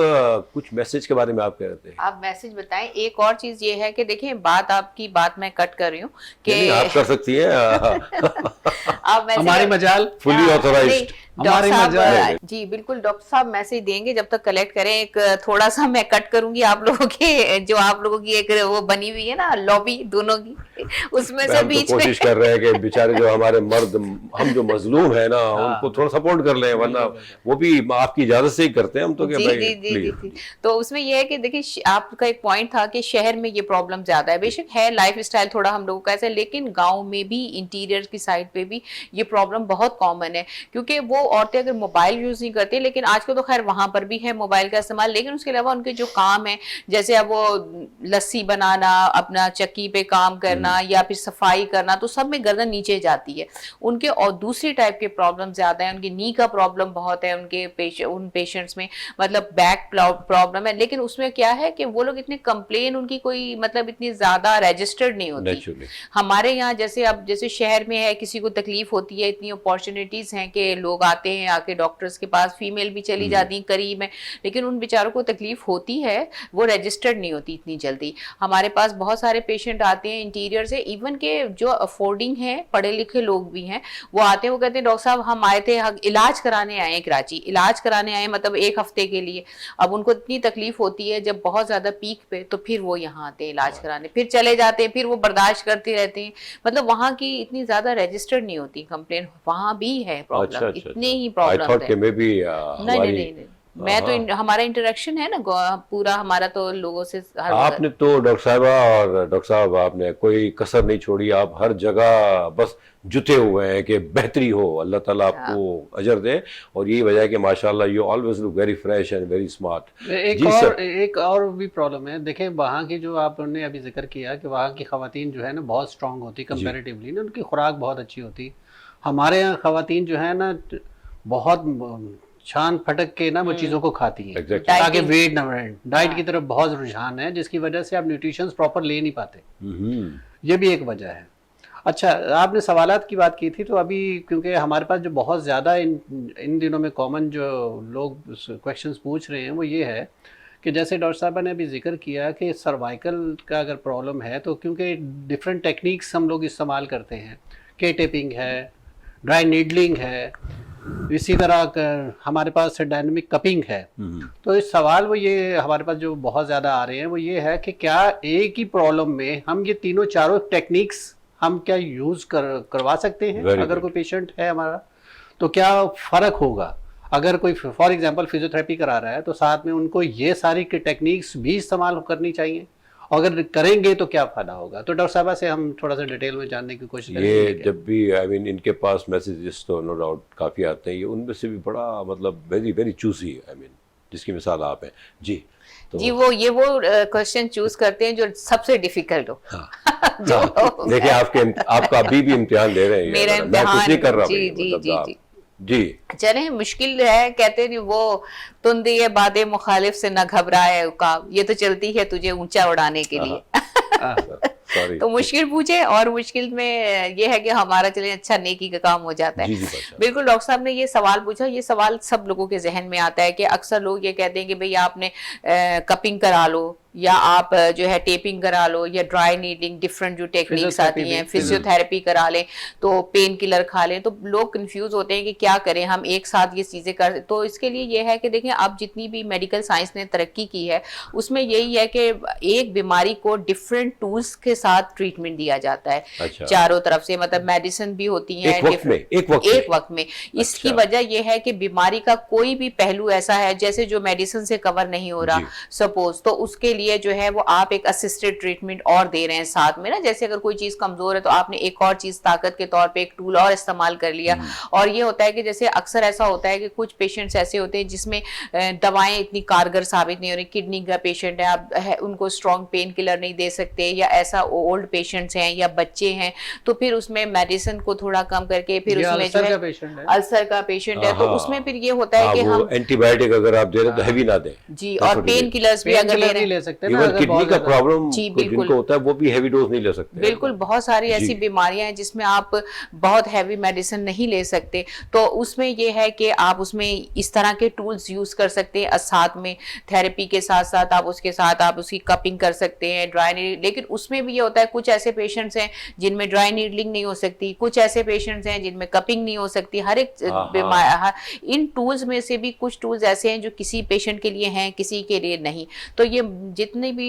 कुछ मैसेज के बारे में आप कह रहे थे? आप मैसेज बताएं। एक और चीज ये है कि देखिए, आपकी बात मैं कट कर रही हूँ कि आप कर सकती हैं। आप हमारी मजाल फुली ऑथराइज्ड। हमारी मजाल। जी बिल्कुल, डॉक्टर साहब मैसेज देंगे, जब तक कलेक्ट करें। एक थोड़ा सा मैं कट करूंगी आप लोगों के, जो आप लोगों की एक वो बनी हुई है ना लॉबी दोनों की, उसमें से बीच में कोशिश कर रहे हैं कि बेचारे जो हमारे मर्द, हम जो मजलूम है ना, उनको थोड़ा सपोर्ट कर लें, वरना वो भी आपकी इजाजत से ही करते हैं हम तो। जी। तो उसमें यह है कि देखिए, आपका एक पॉइंट था कि शहर में ये प्रॉब्लम ज्यादा है, बेशक है लाइफ स्टाइल थोड़ा हम लोगों का ऐसा, लेकिन गाँव में भी इंटीरियर की साइड पे भी ये प्रॉब्लम बहुत कॉमन है, क्योंकि वो औरतें अगर मोबाइल यूज नहीं करती, लेकिन आजकल तो खैर वहां पर भी है मोबाइल का इस्तेमाल, लेकिन उसके अलावा उनके जो काम है, जैसे अब वो लस्सी बनाना, अपना चक्की पे काम करना या फिर सफाई करना, तो सब में गर्दन नीचे जाती है उनके। और दूसरी टाइप के प्रॉब्लम ज्यादा है, उनकी नी का प्रॉब्लम बहुत है उनके उन पेशेंट्स में, मतलब बैक प्रॉब्लम है, लेकिन उसमें क्या है कि वो लोग इतने कंप्लेन, उनकी कोई मतलब इतनी ज्यादा रजिस्टर्ड नहीं होती। हमारे यहाँ जैसे अब जैसे शहर में है, किसी को तकलीफ होती है, इतनी अपॉर्चुनिटीज हैं कि लोग आते हैं आके डॉक्टर्स के पास, फीमेल भी चली जाती हैं करीब में, लेकिन उन बेचारों को तकलीफ होती है, वो रजिस्टर्ड नहीं होती इतनी जल्दी। हमारे पास बहुत सारे पेशेंट आते हैं इंटीरियर से, इवन के जो अफोर्डिंग है, पढ़े लिखे लोग भी हैं, वो आते हैं, वो कहते हैं डॉक्टर साहब हम आए थे, इलाज कराने आए हैं कराची, इलाज कराने आए मतलब 1 हफ्ते के लिए। अब उनको इतनी तकलीफ होती है जब बहुत ज्यादा पीक पे, तो फिर वो यहाँ आते हैं इलाज कराने, फिर चले जाते हैं, फिर वो बर्दाश्त करते रहते हैं। मतलब वहाँ की इतनी ज्यादा रजिस्टर्ड नहीं होती कंप्लेन, वहाँ भी है प्रॉब्लम, इतने ही प्रॉब्लम है। नहीं, मैं तो हमारा इंटरेक्शन है ना पूरा हमारा, तो लोगों से आपने तो डॉक्टर साहबा और डॉक्टर साहब, आपने कोई कसर नहीं छोड़ी, आप हर जगह बस जुटे हुए हैं कि बेहतरी हो, अल्लाह ताला आपको अजर दे। और यही वजह है कि माशाल्लाह you always look very fresh and very smart. एक और भी प्रॉब्लम है, देखें वहाँ की जो आपने अभी जिक्र किया कि वहाँ की खवातीन जो है ना बहुत स्ट्रांग होती कंपैरेटिवली ना, उनकी खुराक बहुत अच्छी होती। हमारे यहाँ खवातीन जो है ना बहुत छान फटक के ना वो चीज़ों को खाती हैं ताकि वेट ना बढ़े। डाइट की तरफ बहुत रुझान है, जिसकी वजह से आप न्यूट्रिशंस प्रॉपर ले नहीं पाते, ये भी एक वजह है। अच्छा, आपने सवालात की बात की थी, तो अभी क्योंकि हमारे पास जो बहुत ज़्यादा इन दिनों में कॉमन जो लोग क्वेश्चंस पूछ रहे हैं वो ये है कि जैसे डॉक्टर साहबा ने अभी जिक्र किया कि सर्वाइकल का अगर प्रॉब्लम है तो क्योंकि डिफरेंट टेक्निक्स हम लोग इस्तेमाल करते हैं, के टेपिंग है, ड्राई नीडलिंग है, इसी तरह हमारे पास डायनेमिक कपिंग है। तो इस सवाल वो ये हमारे पास जो बहुत ज़्यादा आ रहे हैं वो ये है कि क्या एक ही प्रॉब्लम में हम ये तीनों चारों टेक्निक्स हम क्या यूज़ करवा सकते हैं? Very अगर good. कोई पेशेंट है हमारा तो क्या फ़र्क होगा? अगर कोई फॉर एग्जांपल फिजियोथेरेपी करा रहा है तो साथ में उनको ये सारी टेक्निक्स भी इस्तेमाल करनी चाहिए, अगर करेंगे तो क्या फ़ायदा होगा? तो डॉक्टर साहबा से हम थोड़ा सा डिटेल में जानने की कोशिश करेंगे। ये जब भी आई मीन इनके पास मैसेजेस तो नो डाउट काफ़ी आते हैं, ये उनमें से भी बड़ा मतलब very very choosy I mean जिसकी मिसाल आप हैं जी। तो जी ये वो क्वेश्चन चूज करते हैं जो सबसे डिफिकल्ट हो। हाँ, जो हाँ, देखिए आपका अभी भी इम्तिहान दे रहे हैं, मेरा मैं कुछ नहीं कर रहा जी भैया, जी मतलब जी आप- जी जी चले, मुश्किल है, कहते नहीं वो तुंदी ये बातें मुखालिफ से न घबराए उकाब, ये तो चलती है तुझे ऊंचा उड़ाने के लिए। सॉरी तो मुश्किल पूछे, और मुश्किल में ये है कि हमारा चले अच्छा नेकी का काम हो जाता है। जी जी बादशाह। बिल्कुल डॉक्टर साहब ने ये सवाल पूछा, ये सवाल सब लोगों के जहन में आता है कि अक्सर लोग ये कहते हैं कि भाई आपने कपिंग करा लो, या आप जो है टेपिंग करा लो, या ड्राई नीडलिंग, डिफरेंट जो टेक्निक्स आती हैं, फिजियोथेरेपी करा लें, तो पेन किलर खा लें। तो लोग कंफ्यूज होते हैं कि क्या करें हम, एक साथ ये चीजें कर। तो इसके लिए ये है कि देखें, अब जितनी भी मेडिकल साइंस ने तरक्की की है उसमें यही है कि एक बीमारी को डिफरेंट टूल्स के साथ ट्रीटमेंट दिया जाता है। अच्छा। चारों तरफ से, मतलब मेडिसिन भी होती है एक वक्त में इसकी अच्छा। वजह यह है कि बीमारी का कोई भी पहलू ऐसा है जैसे जो मेडिसिन से कवर नहीं हो रहा सपोज, तो उसके लिए जो है वो आप एक असिस्टेड ट्रीटमेंट और दे रहे हैं साथ में ना। जैसे अगर कोई चीज कमजोर है तो आपने एक और चीज ताकत के तौर पे एक टूल और इस्तेमाल कर लिया। और ये होता है कि जैसे अक्सर ऐसा होता है कि कुछ पेशेंट्स ऐसे होते हैं जिसमें दवाएं इतनी कारगर साबित नहीं हो रही। किडनी का पेशेंट है, आप उनको स्ट्रॉन्ग पेन किलर नहीं दे सकते, या ऐसा ओल्ड पेशेंट्स हैं या बच्चे हैं, तो फिर उसमें मेडिसिन को थोड़ा कम करके फिर उसमें जो है अल्सर का पेशेंट है तो उसमें फिर ये होता है कि हम एंटीबायोटिक अगर आप दे रहे तो हैवी ना दें जी, और पेन किलर्स भी अगर ले रहे हैं, इवन किडनी का प्रॉब्लम जिनको होता है वो भी हैवी डोज नहीं ले सकते। बिल्कुल, बहुत सारी ऐसी बीमारियां हैं जिसमें आप बहुत हैवी मेडिसिन नहीं ले सकते, तो उसमें ये है कि आप उसमें इस तरह के टूल्स यूज कर सकते हैं। साथ में थेरेपी के साथ साथ आप उसके साथ आप उसकी कपिंग कर सकते हैं, ड्राई नीडलिंग। लेकिन उसमें भी ये होता है, कुछ ऐसे पेशेंट्स हैं जिनमें ड्राई नीडलिंग नहीं हो सकती, कुछ ऐसे पेशेंट्स हैं जिनमें कपिंग नहीं हो सकती। हर एक बीमारी, इन टूल्स में से भी कुछ टूल्स ऐसे हैं जो किसी पेशेंट के लिए हैं, किसी के लिए नहीं। तो ये जितने भी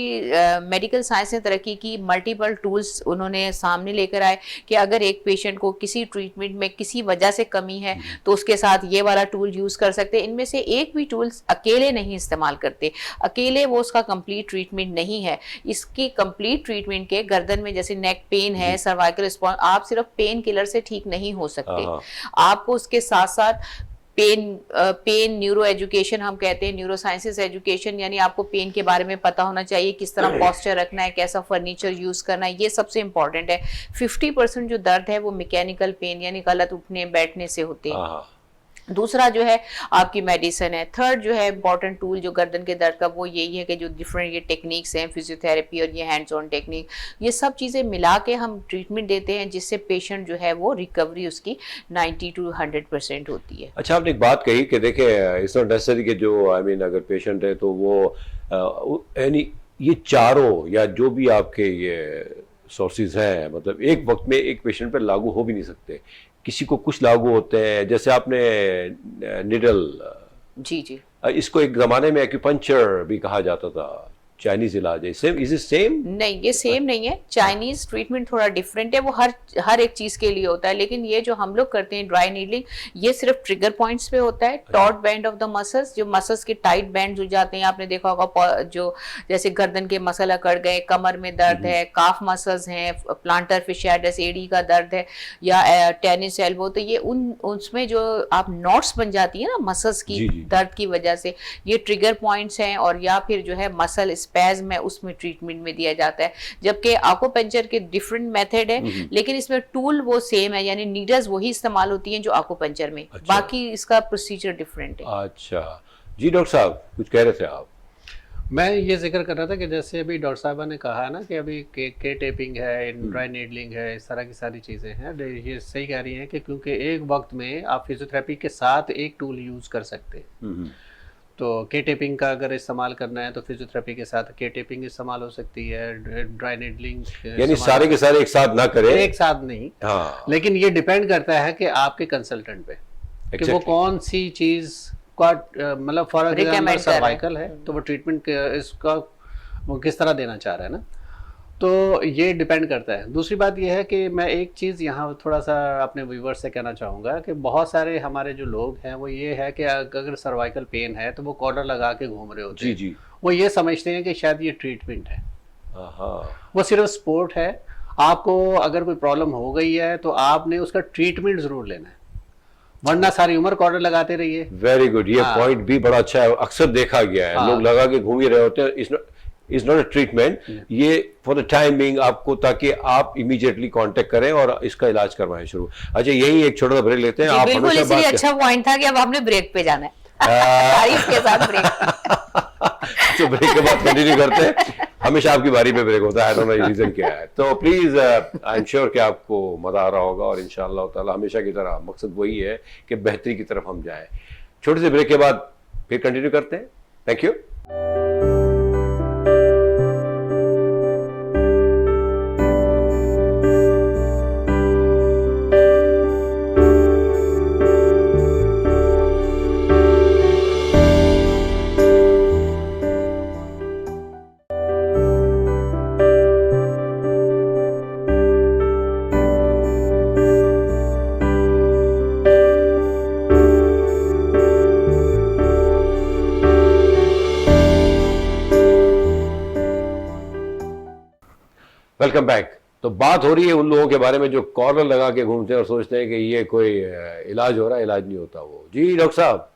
मेडिकल साइंस ने तरक्की की, मल्टीपल टूल्स उन्होंने सामने लेकर आए कि अगर एक पेशेंट को किसी ट्रीटमेंट में किसी वजह से कमी है तो उसके साथ ये वाला टूल यूज कर सकते हैं। इनमें से एक भी टूल्स अकेले नहीं इस्तेमाल करते, अकेले वो उसका कंप्लीट ट्रीटमेंट नहीं है। इसकी कंप्लीट ट्रीटमेंट के गर्दन में जैसे नेक पेन है, सर्वाइकल रिस्पॉन्स, आप सिर्फ पेन किलर से ठीक नहीं हो सकते, आपको उसके साथ साथ पेन न्यूरो एजुकेशन हम कहते हैं, न्यूरो साइंसेस एजुकेशन, यानी आपको पेन के बारे में पता होना चाहिए, किस तरह पोस्चर रखना है, कैसा फर्नीचर यूज करना है, ये सबसे इंपॉर्टेंट है। 50% जो दर्द है वो मैकेनिकल पेन यानी गलत उठने बैठने से होते हैं। दूसरा जो है आपकी मेडिसिन है। थर्ड जो है इंपॉर्टेंट टूल जो गर्दन के दर्द का, वो यही है कि जो डिफरेंट ये टेक्निक्स हैं, फिजियोथेरेपी और ये हैंड्स ऑन टेक्निक, ये सब चीज़ें मिला के हम ट्रीटमेंट देते हैं जिससे पेशेंट जो है वो रिकवरी उसकी 90 to 100% होती है। अच्छा, आपने एक बात कही कि देखिए इट्स नॉट नेसेसरी कि जो आई मीन अगर पेशेंट है तो वो यानी ये चारों या जो भी आपके ये सोर्सेज हैं, मतलब एक वक्त में एक पेशेंट पर लागू हो भी नहीं सकते। किसी को कुछ लागू होते हैं, जैसे आपने निडल, जी जी, इसको एक जमाने में एक्यूपंक्चर भी कहा जाता था, चाइनीज इलाज है, सेम इज इट सेम? नहीं, ये सेम नहीं है। चाइनीज ट्रीटमेंट थोड़ा डिफरेंट है, वो हर एक चीज के लिए होता है। लेकिन ये जो हम लोग करते हैं ड्राई नीडलिंग, ये सिर्फ ट्रिगर पॉइंट्स पे होता है। Taught band of the muscles, जो मसल्स के टाइट बैंड हो जाते हैं, आपने देखा होगा जो जैसे गर्दन के मसल अकड़ गए, कमर में दर्द है, काफ मसल्स हैं, प्लांटर फिशियाटिस एडी का दर्द है, या टेनिस एल्बो, तो ये उसमें जो आप नॉट्स बन जाती है ना मसल्स की दर्द की वजह से, ये ट्रिगर पॉइंट्स हैं। और या फिर जो है मसल स्पैज़म है, उसमें ट्रीटमेंट में दिया जाता है। जबकि आकुपंचर के डिफरेंट मेथड है, लेकिन इसमें टूल वो सेम है, यानी नीडल्स वही इस्तेमाल होती हैं जो आकुपंचर में। बाकी इसका प्रोसीजर डिफरेंट है। अच्छा जी, डॉक्टर साहब कुछ कह रहे थे आप? मैं ये जिक्र कर रहा था कि जैसे अभी डॉक्टर साहबा ने कहा ना कि अभी के टेपिंग है, ड्राई नीडलिंग है, इस तरह की सारी चीज़ें हैं। ये सही कह रही हैं कि क्योंकि एक वक्त में आप फिजियोथेरेपी के साथ एक टूल यूज़ कर सकते हैं। तो के टेपिंग का अगर इस्तेमाल करना है तो फिजियोथेरेपी के साथ के टेपिंग इस्तेमाल हो सकती है, ड्राई नीडलिंग यानी सारे के सारे एक साथ ना करें, एक साथ नहीं। हाँ, लेकिन ये डिपेंड करता है कि आपके कंसल्टेंट पे कि वो Exactly. कौन सी चीज़ का मतलब फॉर एग्जाम्पल Recommend कर रहा है। सर्वाइकल है तो वो ट्रीटमेंट इसका वो किस तरह देना चाह रहा है ना, तो ये डिपेंड करता है। दूसरी बात ये है कि मैं एक चीज़ यहाँ थोड़ा सा अपने व्यूवर्स से कहना चाहूँगा कि बहुत सारे हमारे जो लोग हैं वो ये है कि अगर सर्वाइकल पेन है तो वो कॉर्डर लगा के घूम रहे होते जी हैं। जी, वो ये समझते हैं कि शायद ये ट्रीटमेंट है, हाँ, वो सिर्फ स्पोर्ट है। आपको अगर कोई प्रॉब्लम हो गई है तो आपने उसका ट्रीटमेंट ज़रूर लेना है, वरना सारी उम्र कॉर्डर लगाते रहिए। वेरी गुड, ये हाँ। पॉइंट भी बड़ा अच्छा है, अक्सर देखा गया है, हाँ। लोग लगा के घूम ही रहे होते हैं। इज नॉट अ ट्रीटमेंट, ये फॉर द टाइम बिंग आपको, ताकि आप इमीडिएटली कांटेक्ट करें और इसका इलाज करवाएं शुरू। अच्छा, यही एक छोटा सा ब्रेक लेते हैं। जी, आप बिल्कुल, हमेशा इसलिए बात अच्छा पॉइंट था कि अब हमने ब्रेक पे जाना है। तारीफ के साथ ब्रेक। तो ब्रेक के बाद कंटिन्यू करते हैं। हमेशा आपकी बारी पे ब्रेक होता है, आई डोंट नो रीजन क्या है। तो प्लीज, आई एम श्योर कि आपको मजा आ रहा होगा और इंशाअल्लाह ताला हमेशा की तरह मकसद वही है कि बेहतरी की तरफ हम जाएं। छोटे से ब्रेक के बाद फिर कंटिन्यू करते हैं। Thank you. Welcome back. तो बात हो रही है उन लोगों के बारे में जो कॉलर लगा के घूमते हैं और सोचते हैं कि ये कोई इलाज हो रहा है, इलाज नहीं होता वो। जी डॉक्टर साहब,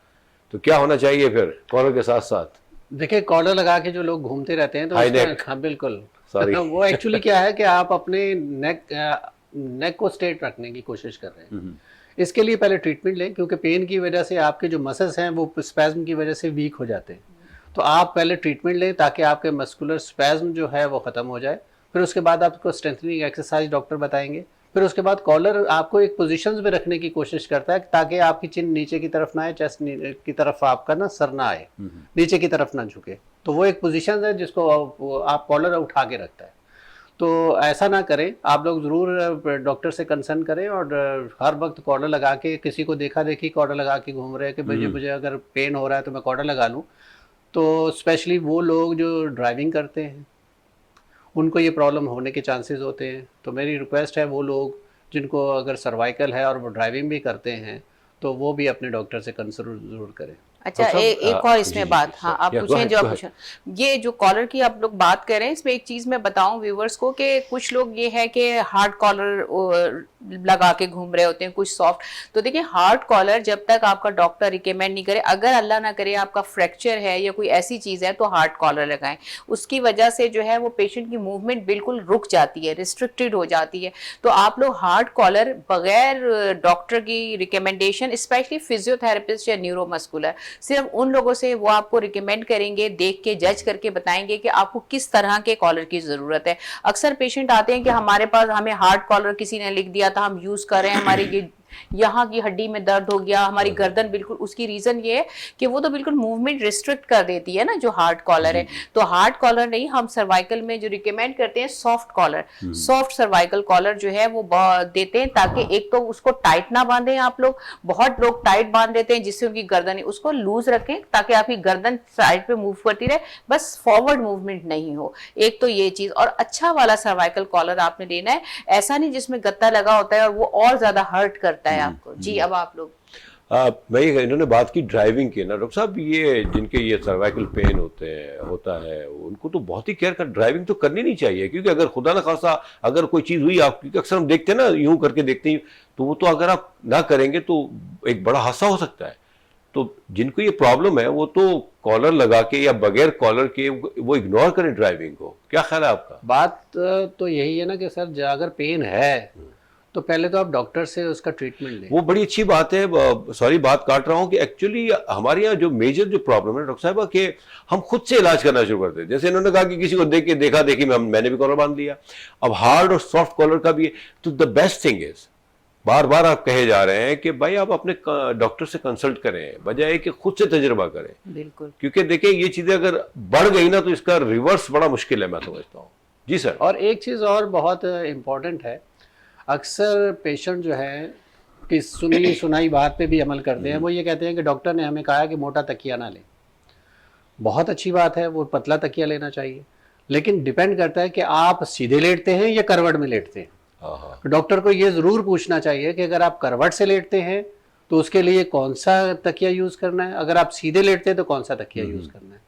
तो क्या होना चाहिए फिर कॉलर के साथ साथ? देखिए, कॉर्डर लगा के जो लोग घूमते रहते हैं तो High उसका- neck. हाँ बिल्कुल। Sorry. वो एक्चुअली क्या है कि आप अपने नेक को स्ट्रेट रखने की कोशिश कर रहे हैं। इसके लिए पहले ट्रीटमेंट लें, क्योंकि पेन की वजह से आपके जो मसल्स हैं वो स्पैज्म की वजह से वीक हो जाते हैं। तो आप पहले ट्रीटमेंट लें ताकि आपके मस्कुलर स्पैज्म जो है वो ख़त्म हो जाए। फिर उसके बाद आपको स्ट्रेंथनिंग एक्सरसाइज डॉक्टर बताएंगे। फिर उसके बाद कॉलर आपको एक पोजीशंस में रखने की कोशिश करता है ताकि आपकी चिन नीचे की तरफ ना आए, चेस्ट की तरफ आपका ना सर ना आए, नीचे की तरफ ना झुके। तो वो एक पोजीशन है जिसको आप कॉलर उठा के रखता है। तो ऐसा ना करें, आप लोग ज़रूर डॉक्टर से कंसर्न करें और हर वक्त कॉलर लगा के, किसी को देखा देखी कॉलर लगा के घूम रहे हैं कि मुझे अगर पेन हो रहा है तो मैं कॉलर लगा लूँ। तो स्पेशली वो लोग जो ड्राइविंग करते हैं उनको ये प्रॉब्लम होने के चांसेस होते हैं। तो मेरी रिक्वेस्ट है, वो लोग जिनको अगर सर्वाइकल है और वो ड्राइविंग भी करते हैं तो वो भी अपने डॉक्टर से कंसल्ट ज़रूर करें। अच्छा, डॉक्टर साहब, एक और जी, इसमें जी, बात, जी, हाँ सर, आप या, go पूछें ahead, जो आप go पूछें। ये जो कॉलर की आप लोग बात कर रहे हैं, इसमें एक चीज मैं बताऊं व्यूवर्स को कि कुछ लोग ये है कि हार्ड कॉलर लगा के घूम रहे होते हैं, कुछ सॉफ्ट। तो देखिए, हार्ड कॉलर जब तक आपका डॉक्टर रिकमेंड नहीं करे, अगर अल्लाह ना करे आपका फ्रैक्चर है या कोई ऐसी चीज है तो हार्ड कॉलर लगाएं। उसकी वजह से जो है वो पेशेंट की मूवमेंट बिल्कुल रुक जाती है, रिस्ट्रिक्टेड हो जाती है। तो आप लोग हार्ड कॉलर बगैर डॉक्टर की रिकमेंडेशन, स्पेशली फिजियोथेरेपिस्ट या न्यूरोमस्कुलर, सिर्फ उन लोगों से वो आपको रिकमेंड करेंगे, देख के जज करके बताएंगे कि आपको किस तरह के कॉलर की जरूरत है। अक्सर पेशेंट आते हैं कि हमारे पास, हमें हार्ड कॉलर किसी ने लिख दिया था, हम यूज कर रहे हैं, हमारी ये यहाँ की हड्डी में दर्द हो गया, हमारी गर्दन बिल्कुल, उसकी रीजन ये है कि वो तो बिल्कुल मूवमेंट रिस्ट्रिक्ट कर देती है ना जो हार्ड कॉलर है। तो हार्ड कॉलर नहीं, हम सर्वाइकल में जो रिकमेंड करते हैं soft collar, soft cervical collar जो है वो देते हैं, ताकि एक तो उसको टाइट ना बांधें आप लोग। बहुत लोग टाइट बांध देते हैं जिससे उनकी गर्दन, उसको लूज रखें ताकि आपकी गर्दन साइड पे मूव करती रहे, बस फॉरवर्ड मूवमेंट नहीं हो। एक तो ये चीज, और अच्छा वाला सर्वाइकल कॉलर आपने लेना है, ऐसा नहीं जिसमें गत्ता लगा होता है और वो और ज्यादा हर्ट करता है आपको। जी, अब आप लोग। इन्होंने बात की ड्राइविंग की ना डॉक्टर साहब, ये जिनके ये सर्वाइकल पेन होता है उनको तो बहुत ही केयर कर, ड्राइविंग तो करनी नहीं चाहिए, क्योंकि अगर खुदा ना खासा अगर कोई चीज़ हुई आप, क्योंकि अक्सर हम देखते हैं ना, यूं करके देखते हैं, तो वो तो अगर आप ना करेंगे तो एक बड़ा हादसा हो सकता है। तो जिनको ये प्रॉब्लम है वो तो कॉलर लगा के या बगैर कॉलर के वो इग्नोर करें ड्राइविंग को। क्या ख्याल है आपका? बात तो यही है ना कि सर अगर पेन है तो पहले तो आप डॉक्टर से उसका ट्रीटमेंट लें। वो बड़ी अच्छी बात है। सॉरी बात काट रहा हूँ कि एक्चुअली हमारे यहाँ जो मेजर जो प्रॉब्लम है डॉक्टर साहब कि हम खुद से इलाज करना शुरू करते हैं। जैसे इन्होंने कहा कि किसी को देख के देखा देखी मैंने भी कॉलर बांध लिया। अब हार्ड और सॉफ्ट कॉलर का भी है। तो द बेस्ट थिंग इज, बार बार आप कहे जा रहे हैं कि भाई आप अपने डॉक्टर से कंसल्ट करें, बजाय कि खुद से तजुर्बा करें। बिल्कुल। क्योंकि देखिए ये चीजें अगर बढ़ गई ना तो इसका रिवर्स बड़ा मुश्किल है, मैं समझता हूँ। जी सर। और एक चीज़ और बहुत इम्पोर्टेंट है, अक्सर पेशेंट जो है कि सुनी सुनाई बात पे भी अमल करते हैं। वो ये कहते हैं कि डॉक्टर ने हमें कहा है कि मोटा तकिया ना लें। बहुत अच्छी बात है, वो पतला तकिया लेना चाहिए, लेकिन डिपेंड करता है कि आप सीधे लेटते हैं या करवट में लेटते हैं। हाँ। डॉक्टर को ये ज़रूर पूछना चाहिए कि अगर आप करवट से लेटते हैं तो उसके लिए कौन सा तकिया यूज़ करना है, अगर आप सीधे लेटते हैं तो कौन सा तकिया यूज़ करना है।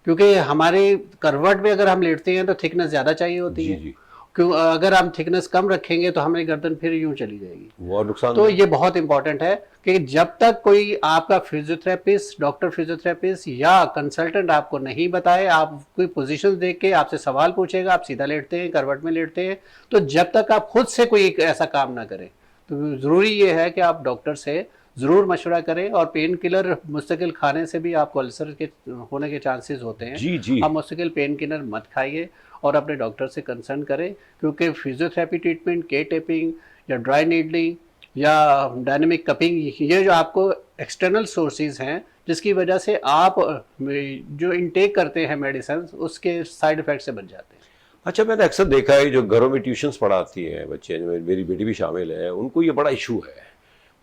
क्योंकि हमारे करवट में अगर हम लेटते हैं तो थिकनेस ज़्यादा चाहिए होती है। जी। क्यों, अगर हम थिकनेस कम रखेंगे तो हमारी गर्दन फिर यूं चली जाएगी। वो नुकसान तो ये बहुत इंपॉर्टेंट है कि जब तक कोई आपका फिजियोथेरेपिस्ट, डॉक्टर फिजियोथेरेपिस्ट या कंसल्टेंट आपको नहीं बताए, आप कोई पोजीशन देख के आपसे सवाल पूछेगा, आप सीधा लेटते हैं, करवट में लेटते हैं, तो जब तक आप खुद से कोई ऐसा काम ना करें, तो ज़रूरी ये है कि आप डॉक्टर से ज़रूर मशवरा करें। और पेन किलर मुस्तकिल खाने से भी आपको अल्सर के होने के चांसेस होते हैं। जी। आप मुस्तकिल पेन किलर मत खाइए और अपने डॉक्टर से कंसर्न करें, क्योंकि फिजियोथेरेपी ट्रीटमेंट, के टेपिंग या ड्राई नीडलिंग या डायनेमिक कपिंग, ये जो आपको एक्सटर्नल सोर्सेज हैं जिसकी वजह से आप जो इनटेक करते हैं मेडिसिन, उसके साइड इफेक्ट से बच जाते हैं। अच्छा, मैंने अक्सर देखा है जो घरों में ट्यूशंस पढ़ाती हैं बच्चे, मेरी बेटी भी शामिल है, उनको ये बड़ा इशू है।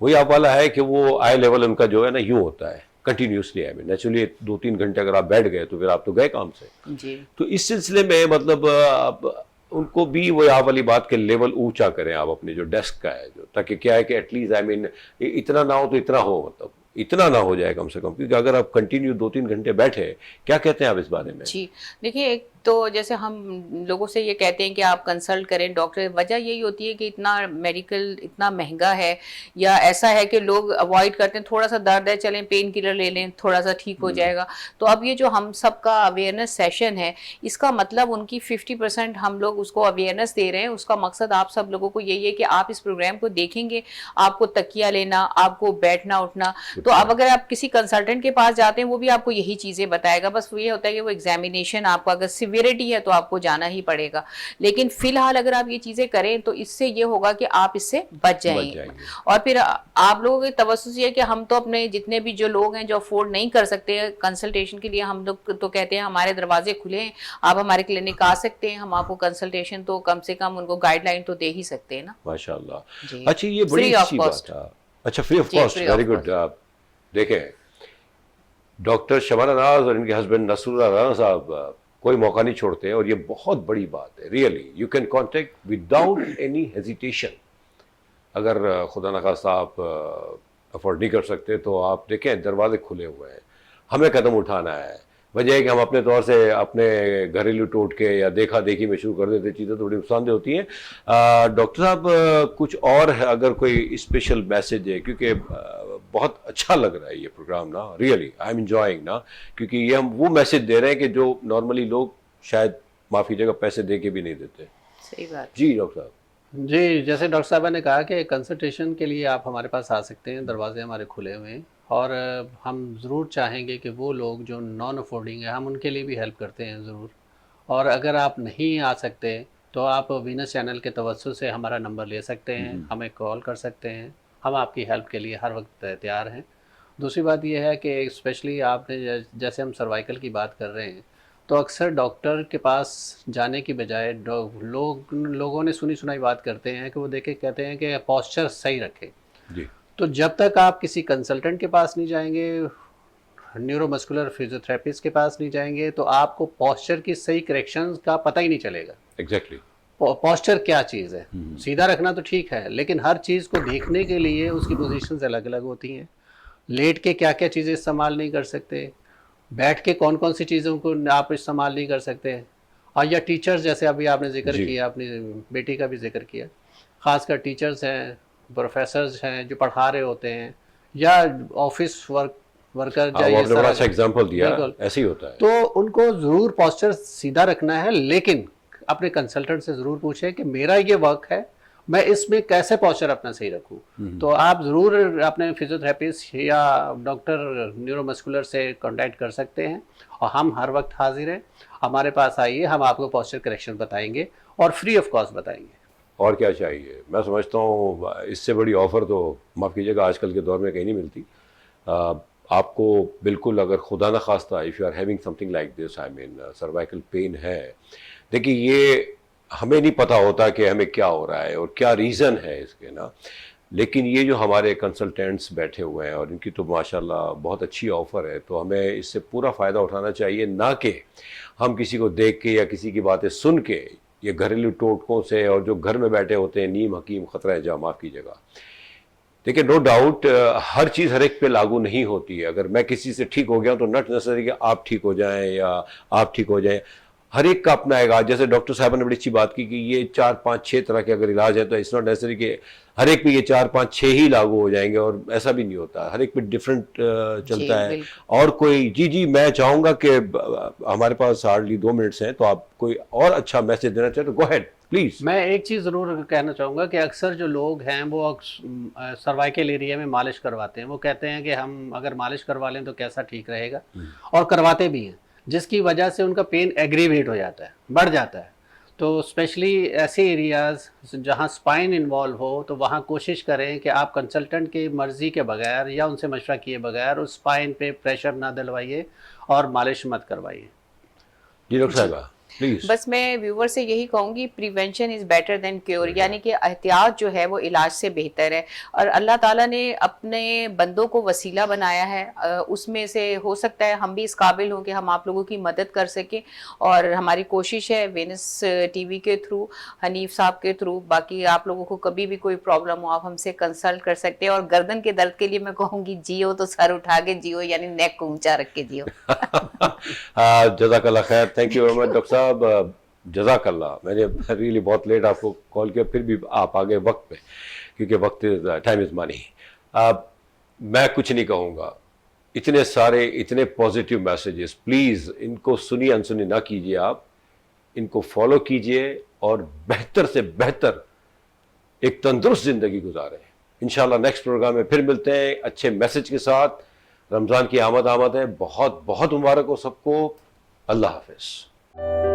वही आप वाला है कि वो आई लेवल उनका जो है ना यूं होता है कंटिन्यूसली। आई मीन नेचुरली 2-3 घंटे अगर आप बैठ गए तो फिर आप तो गए काम से। जी। तो इस सिलसिले में मतलब आप उनको भी वो आप वाली बात के लेवल ऊंचा करें आप अपने जो डेस्क का है जो, ताकि क्या है कि एटलीस्ट आई मीन इतना ना हो तो इतना हो, मतलब इतना ना हो जाए कम से कम। क्योंकि अगर आप कंटिन्यू 2-3 घंटे बैठे, क्या कहते हैं आप इस बारे में? जी, देखिए एक तो जैसे हम लोगों से ये कहते हैं कि आप कंसल्ट करें डॉक्टर, वजह यही होती है कि इतना मेडिकल इतना महंगा है, या ऐसा है कि लोग अवॉइड करते हैं, थोड़ा सा दर्द है चलें पेन किलर ले लें थोड़ा सा ठीक हो जाएगा। तो अब ये जो हम सबका अवेयरनेस सेशन है, इसका मतलब उनकी 50% हम लोग उसको अवेयरनेस दे रहे हैं। उसका मकसद आप सब लोगों को यही है कि आप इस प्रोग्राम को देखेंगे, आपको तकिया लेना, आपको बैठना उठना। तो अब अगर आप किसी कंसल्टेंट के पास जाते हैं वो भी आपको यही चीज़ें बताएगा। बस वो ये होता है कि वो एग्जामिनेशन आपको अगर सिवियरिटी है तो आपको जाना ही पड़ेगा, लेकिन फिलहाल अगर आप ये चीज़ें करें तो इससे ये होगा कि आप इससे बच जाएंगे। और फिर आप लोगों की तवज्जो ये है कि हम तो अपने जितने भी जो लोग हैं जो अफोर्ड नहीं कर सकते कंसल्टेशन के लिए, हम लोग तो कहते हैं हमारे दरवाजे खुले हैं, आप हमारे क्लिनिक आ सकते हैं, हम आपको कंसल्टेशन तो कम से कम उनको गाइडलाइन तो दे ही सकते हैं ना। माशाल्लाह। अच्छा, ये बड़ी अच्छी बात है। अच्छा, free of cost, very good. आप देखें डॉक्टर शबाना नाज और इनके हस्बैंड नसरुल्लाह राना साहब कोई मौका नहीं छोड़ते हैं, और ये बहुत बड़ी बात है। Really you can contact without any hesitation. अगर खुदा न खास्ता आप अफोर्ड नहीं कर सकते तो आप देखें दरवाजे खुले हुए हैं, हमें कदम उठाना है। वजह है कि हम अपने तौर से अपने घरेलू टोटके या देखा देखी में शुरू कर देते, चीज़ें थोड़ी नुकसानदेह होती हैं। डॉक्टर साहब कुछ और है अगर कोई स्पेशल मैसेज है, क्योंकि बहुत अच्छा लग रहा है ये प्रोग्राम ना, रियली आई एम एंजॉयिंग ना, क्योंकि ये हम वो मैसेज दे रहे हैं कि जो नॉर्मली लोग शायद माफ़ी जगह पैसे दे के भी नहीं देते। सही बात। जी डॉक्टर साहब। जी, जैसे डॉक्टर साहब ने कहा कि कंसल्टेशन के लिए आप हमारे पास आ सकते हैं, दरवाजे हमारे खुले हुए हैं। और हम ज़रूर चाहेंगे कि वो लोग जो नॉन अफोर्डिंग है हम उनके लिए भी हेल्प करते हैं ज़रूर। और अगर आप नहीं आ सकते तो आप वीनस चैनल के तवज्जो से हमारा नंबर ले सकते हैं, हमें कॉल कर सकते हैं, हम आपकी हेल्प के लिए हर वक्त तैयार हैं। दूसरी बात यह है कि स्पेशली आपने जैसे हम सर्वाइकल की बात कर रहे हैं, तो अक्सर डॉक्टर के पास जाने की बजाय लोगों ने सुनी सुनाई बात करते हैं कि वो देखे कहते हैं कि पोस्चर सही रखें। जी। तो जब तक आप किसी कंसल्टेंट के पास नहीं जाएंगे, न्यूरोमस्कुलर फिजियोथेरेपिस्ट के पास नहीं जाएंगे, तो आपको पोस्चर की सही करेक्शन का पता ही नहीं चलेगा। एग्जैक्टली। पोस्चर क्या चीज़ है, सीधा रखना तो ठीक है, लेकिन हर चीज़ को देखने के लिए उसकी पोजीशंस अलग अलग होती हैं। लेट के क्या क्या चीज़ें इस्तेमाल नहीं कर सकते, बैठ के कौन कौन सी चीज़ों को आप इस्तेमाल नहीं कर सकते। और या टीचर्स, जैसे अभी आपने जिक्र किया, अपनी बेटी का भी जिक्र किया, ख़ासकर टीचर्स हैं, प्रोफेसर्स हैं जो पढ़ा रहे होते हैं, या ऑफिस वर्कर, आपने बड़ा अच्छा एग्जांपल दिया, ऐसे ही होता है। तो उनको ज़रूर पोस्चर सीधा रखना है, लेकिन अपने कंसल्टेंट से ज़रूर पूछें कि मेरा ये वर्क है मैं इसमें कैसे पोस्चर अपना सही रखूं। तो आप ज़रूर अपने फिजियोथेरेपिस्ट या डॉक्टर न्यूरोमस्कुलर से कांटेक्ट कर सकते हैं और हम हर वक्त हाजिर हैं। हमारे पास आइए, हम आपको पोस्चर करेक्शन बताएंगे और फ्री ऑफ कॉस्ट बताएंगे। और क्या चाहिए। मैं समझता हूँ इससे बड़ी ऑफ़र तो माफ़ कीजिएगा आजकल के दौर में कहीं नहीं मिलती। आपको बिल्कुल, अगर खुदा न खास्ता if you are having something like this, I mean cervical pain है, देखिए ये हमें नहीं पता होता कि हमें क्या हो रहा है और क्या रीज़न है इसके ना, लेकिन ये जो हमारे कंसल्टेंट्स बैठे हुए हैं और इनकी तो माशाल्लाह बहुत अच्छी ऑफ़र है, तो हमें इससे पूरा फ़ायदा उठाना चाहिए, ना कि हम किसी को देख के या किसी की बातें सुन के ये घरेलू टोटकों से, और जो घर में बैठे होते हैं नीम हकीम खतरा है जहाँ, माफ़ कीजिएगा। देखिए नो डाउट हर चीज़ हर एक पे लागू नहीं होती है। अगर मैं किसी से ठीक हो गया तो नॉट नेसेसरी कि आप ठीक हो जाएं या आप ठीक हो जाएं। हर एक का अपना इलाज, जैसे डॉक्टर साहब ने बड़ी अच्छी बात की कि ये 4, 5, 6 तरह के अगर इलाज है तो इट्स नॉट नेसेसरी कि हर एक पे ये 4, 5, 6 ही लागू हो जाएंगे, और ऐसा भी नहीं होता। हर एक पे डिफरेंट चलता है। और कोई जी मैं चाहूँगा कि हमारे पास हार्डली 2 मिनट्स हैं, तो आप कोई और अच्छा मैसेज देना चाहें तो गो अहेड प्लीज। मैं एक चीज़ ज़रूर कहना चाहूँगा कि अक्सर जो लोग हैं वो सर्वाइकल एरिया में मालिश करवाते हैं। वो कहते हैं कि हम अगर मालिश करवा लें तो कैसा ठीक रहेगा, और करवाते भी हैं, जिसकी वजह से उनका पेन एग्रीवेट हो जाता है, बढ़ जाता है। तो स्पेशली ऐसे एरियाज़ जहाँ स्पाइन इन्वॉल्व हो, तो वहाँ कोशिश करें कि आप कंसल्टेंट की मर्ज़ी के बगैर या उनसे मशवरा किए बगैर उस स्पाइन पे प्रेशर ना दिलवाइए और मालिश मत करवाइए। जी डॉक्टर साहब प्लीज। बस मैं व्यूवर से यही कहूंगी, prevention is better than cure, यानी कि एहतियात जो है वो इलाज से बेहतर है। और अल्लाह ताला ने अपने बंदों को वसीला बनाया है, उसमें से हो सकता है हम भी इस काबिल हों कि हम आप लोगों की मदद कर सकें। और हमारी कोशिश है वेनस टीवी के थ्रू, हनीफ साहब के थ्रू, बाकी आप लोगों को कभी भी कोई प्रॉब्लम हो आप हमसे कंसल्ट कर सकते हैं। और गर्दन के दर्द के लिए मैं कहूँगी जियो तो सर उठा के जियो, यानी नेक को ऊंचा रख के जियो। जज़ाकल्लाह खैर, thank you very much doctor साहब, जज़ाकल्लाह। मैंने रियली बहुत लेट आपको कॉल किया, फिर भी आप आ गए वक्त पे, क्योंकि वक्त टाइम इज़ मनी। मैं कुछ नहीं कहूँगा, इतने सारे इतने पॉजिटिव मैसेजेस, प्लीज़ इनको सुनी अनसुनी ना कीजिए, आप इनको फॉलो कीजिए और बेहतर से बेहतर एक तंदुरुस्त ज़िंदगी गुजारें। इंशाल्लाह नेक्स्ट प्रोग्राम में फिर मिलते हैं अच्छे मैसेज के साथ। रमज़ान की आमद है, बहुत बहुत मुबारक हो सबको। अल्लाह हाफ़िज़।